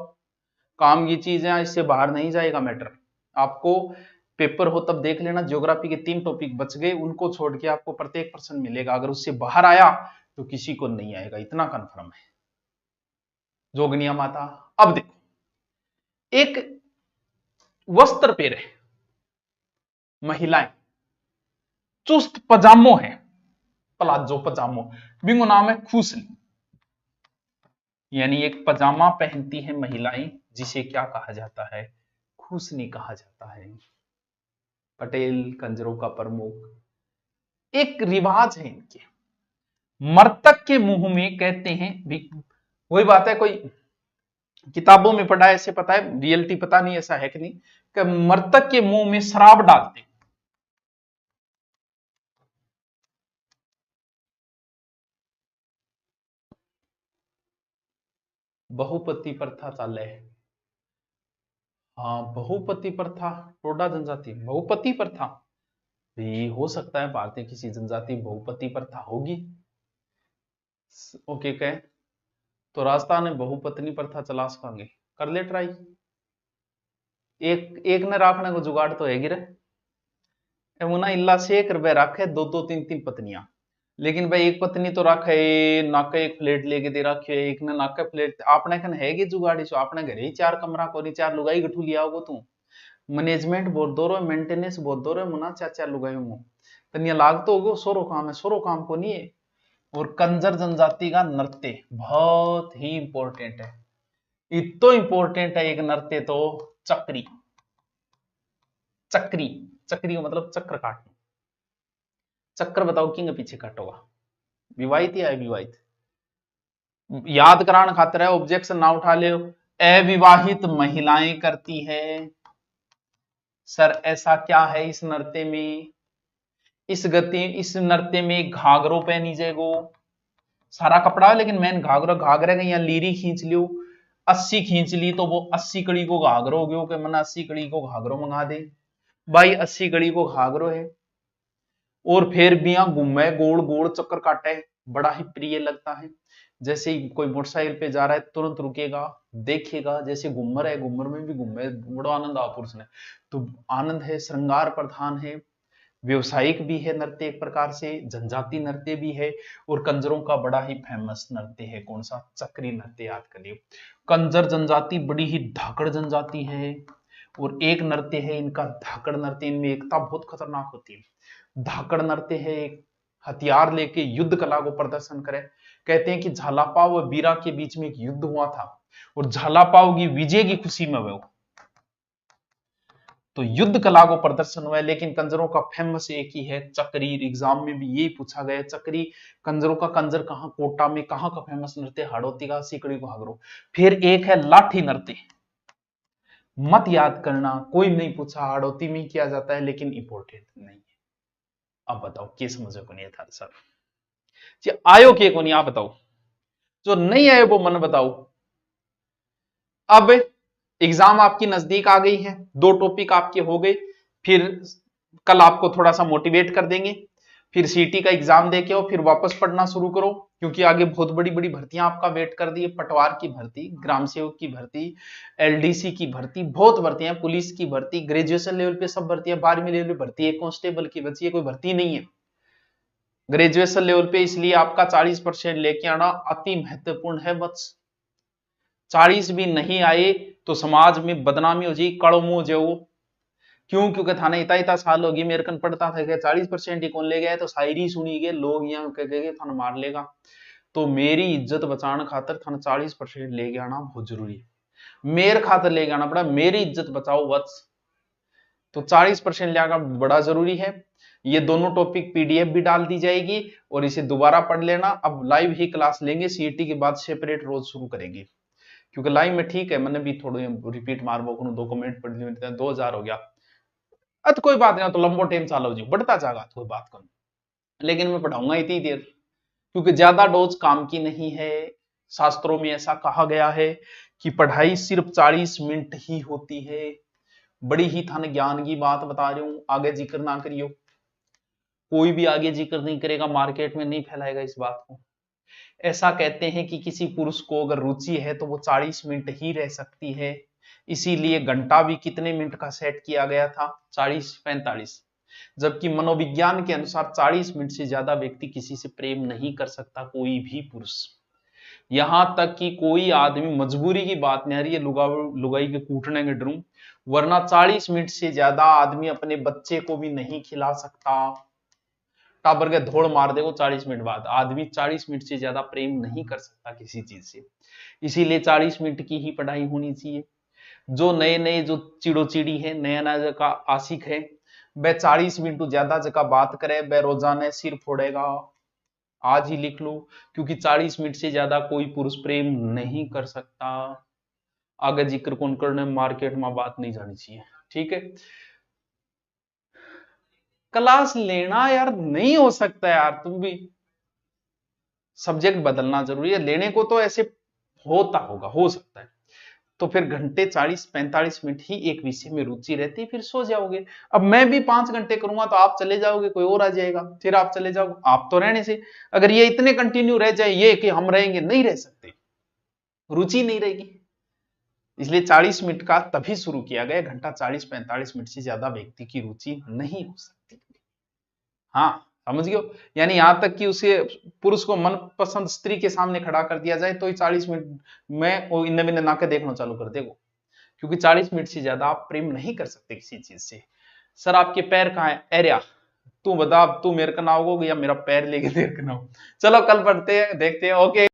काम की चीज है, इससे बाहर नहीं जाएगा मैटर। आपको पेपर हो तब देख लेना, ज्योग्राफी के 3 टॉपिक बच गए, उनको छोड़ के आपको प्रत्येक प्रश्न मिलेगा, अगर उससे बाहर आया तो किसी को नहीं आएगा, इतना कंफर्म है। जोगनिया माता। अब देखो, एक वस्त्र पे रहे महिलाएं, चुस्त पजामो है, प्लाजो पजामो, बिंगो नाम है खुसली। यानी एक पजामा पहनती है महिलाएं, जिसे क्या कहा जाता है? खुसनी कहा जाता है। पटेल कंजरों का प्रमुख। एक रिवाज है इनके, मर्तक के मुंह में कहते हैं भी, वही बात है, कोई किताबों में पढ़ा है, ऐसे पता है, रियलिटी पता नहीं ऐसा है कि नहीं, कि मर्तक के मुंह में शराब डालते हैं। बहुपति प्रथा चाले है। हाँ, बहुपति प्रथा, टोडा जनजाति बहुपति प्रथा भी हो सकता है, भारतीय किसी जनजाति बहुपति प्रथा होगी। ओके, कहे तो राजस्थान में बहुपत्नी प्रथा चला सकेंगे, कर ले ट्राई। एक एक ने राखने को जुगाड़ तो है गिरे मुना, इल्ला से एक रुपए रखे दो दो तीन तीन पत्नियां, लेकिन भाई एक पत्नी तो रखे नाके एक फ्लेट लेके दे रखे, एक ने नाके फ्लेट आपने कन है कि जुगाड़ी सो आपने घरे ही चार कमरा कोनी, चार लुगाई गठू लिया होगो तू, मैनेजमेंट बहुत दो रहे, मेंटेनेंस बहुत दो रहे मुना, चार चार लुगाई मुंह तनिया लाग तो होगो, सोरो काम है, सोरो काम को नहीं है। और कंजर जनजाति का नृत्य बहुत ही इंपॉर्टेंट है, इतो इंपॉर्टेंट है एक नृत्य तो चक्री। चक्री, चक्री का मतलब चक्र काटना। चक्र बताओ किंग पीछे काटोगा, विवाहित या अविवाहित? याद कराने खातिर है, ऑब्जेक्शन ना उठा ले, अविवाहित महिलाएं करती है। सर ऐसा क्या है इस नृत्य में? इस नृत्य में घाघरो पहनी जाएगो, सारा कपड़ा है लेकिन मैंने घाघरा, घाघरे का यहाँ लीरी खींच लियो, 80 खींच ली तो वो 80 कड़ी को घाघरो हो गयो, कि मैंने 80 कड़ी को घाघरो मंगा दे भाई, 80 कड़ी को घाघरो है। और फिर भी यहाँ घूमे गोल गोल चक्कर काटे, बड़ा ही प्रिय लगता है। जैसे ही कोई मोटरसाइकिल पे जा रहा है तुरंत रुकेगा, देखेगा, जैसे घूमर है, घूमर में भी घूमे, बड़ा आनंद आ पुरुष ने तो आनंद है, श्रृंगार प्रधान है, व्यवसायिक भी है नृत्य एक प्रकार से, जनजाति नृत्य भी है। और कंजरों का बड़ा ही फेमस नृत्य है कौन सा? चक्री नृत्य, याद करिए। कंजर जनजाति बड़ी ही धाकड़ जनजाति है, और एक नृत्य है इनका धाकड़ नृत्य, इनमें एकता बहुत खतरनाक होती है। धाकड़ नृत्य है एक हथियार लेके युद्ध कला को प्रदर्शन करे। कहते हैं कि झालापाव व बीरा के बीच में एक युद्ध हुआ था, और झालापाव की विजय की खुशी में वो तो युद्ध कला को प्रदर्शन हुआ है। लेकिन कंजरों का फेमस एक ही है चक्री, एग्जाम में भी यही पूछा गया चक्री। कंजरों का कंजर कहाँ, कोटा में कहाँ का फेमस नृत्य? हाड़ौती का, सीकड़ी को हागरो। फिर एक है लाठी नृत्य, मत याद करना, कोई नहीं पूछा, हाड़ौती में किया जाता है लेकिन इंपॉर्टेंट नहीं है। अब बताओ के समझो को नहीं था सर जी, आयो के को नहीं, आप बताओ, जो नहीं आए वो मन बताओ। अब एग्जाम आपकी नजदीक आ गई है, 2 टॉपिक आपके हो गए, फिर कल आपको थोड़ा सा मोटिवेट कर देंगे, फिर सीटी का एग्जाम देके आओ, फिर वापस पढ़ना शुरू करो, क्योंकि आगे बहुत बड़ी बड़ी भर्तियां आपका वेट कर दी है। पटवार की भर्ती, ग्राम सेवक की भर्ती, एलडीसी की भर्ती, बहुत भर्तियां, पुलिस की भर्ती, ग्रेजुएशन लेवल पे सब भर्तियां, 12वीं लेवल पे भर्ती है, कांस्टेबल की बची है, कोई भर्ती नहीं है ग्रेजुएशन लेवल पे, इसलिए आपका 40% लेके आना अति महत्वपूर्ण है बस। 40 भी नहीं आए तो समाज में बदनामी हो जाएगी, कड़मो जो क्यों, क्योंकि थाने इतना इतना साल होगी मेरे कन पढ़ता था कि 40% ही कौन ले गया, तो शायरी सुनी गए लोग यहाँ कह थाना मार लेगा। तो मेरी इज्जत बचाने खातर थाना 40% ले के आना बहुत जरूरी है, मेरे खातर ले के आना पड़ा, मेरी इज्जत बचाओ बस। तो 40% ले आना बड़ा जरूरी है। ये दोनों टॉपिक पीडीएफ भी डाल दी जाएगी, और इसे दोबारा पढ़ लेना। अब लाइव ही क्लास लेंगे, सीईटी के बाद सेपरेट रोज शुरू करेंगे, क्योंकि लाइव में ठीक है मैंने भी थोड़े रिपीट मारबो, 2 कमेंट पढ़ लिए, 2000 हो गया, अत कोई बात नहीं, तो लंबो टाइम चालो जी, बढ़ता जाएगा, कोई बात कौन, लेकिन मैं पढ़ाऊंगा इतनी देर, क्योंकि ज्यादा डोज काम की नहीं है। शास्त्रों में ऐसा कहा गया है कि पढ़ाई सिर्फ 40 मिनट ही होती है। बड़ी ही थाने ज्ञान की बात बता रही हूं, आगे जिक्र ना करियो, कोई भी आगे जिक्र नहीं करेगा, मार्केट में नहीं फैलाएगा इस बात को। ऐसा कहते हैं कि किसी पुरुष को अगर रुचि है तो वो 40 मिनट ही रह सकती है, इसीलिए घंटा भी कितने मिनट का सेट किया गया था, 40-45। जबकि मनोविज्ञान के अनुसार 40 मिनट से ज्यादा व्यक्ति किसी से प्रेम नहीं कर सकता, कोई भी पुरुष। यहां तक कि कोई आदमी, मजबूरी की बात नहीं आ रही है, लुगाई के कूटने के डरूं, वरना 40 मिनट से ज्यादा आदमी अपने बच्चे को भी नहीं खिला सकता। टाबर के धोड़ मार देगा 40 मिनट बाद। आदमी 40 मिनट से ज्यादा प्रेम नहीं कर सकता किसी चीज से, इसीलिए 40 मिनट की ही पढ़ाई होनी चाहिए। जो नए नए जो चिड़ो चिड़ी है, नया नया का आशिक है, वह 40 मिनट ज्यादा जगह बात करे, वह रोजाना सिर फोड़ेगा। आज ही लिख लो, क्योंकि 40 मिनट से ज्यादा कोई पुरुष प्रेम नहीं कर सकता। आगे जिक्र कौन करने, मार्केट में बात नहीं जानी चाहिए, ठीक है। क्लास लेना यार नहीं हो सकता यार, तुम भी सब्जेक्ट बदलना जरूरी है। लेने को तो ऐसे होता होगा, हो सकता है, तो फिर घंटे 40-45 मिनट ही एक विषय में रुचि रहती, फिर सो जाओगे। अब मैं भी 5 घंटे करूंगा तो आप चले जाओगे, कोई और आ जाएगा, फिर आप चले जाओगे, आप तो रहने से। अगर ये इतने कंटिन्यू रह जाए, ये कि हम रहेंगे, नहीं रह सकते, रुचि नहीं रहेगी। इसलिए 40 मिनट का तभी शुरू किया गया, घंटा 40-45 मिनट से ज्यादा व्यक्ति की रुचि नहीं हो सकती। हाँ, समझ गए। यानी यहां तक कि उसे पुरुष को मनपसंद स्त्री के सामने खड़ा कर दिया जाए तो ही 40 मिनट में वो इन्ने बिन्ने नाके देखना चालू कर देगा, क्योंकि 40 मिनट से ज्यादा आप प्रेम नहीं कर सकते किसी चीज से। सर आपके पैर कहाँ है? एरिया तू बता, तू मेरे का नाव हो या मेरा पैर लेके तेरे का नाव। चलो कल पढ़ते हैं, देखते हैं, ओके।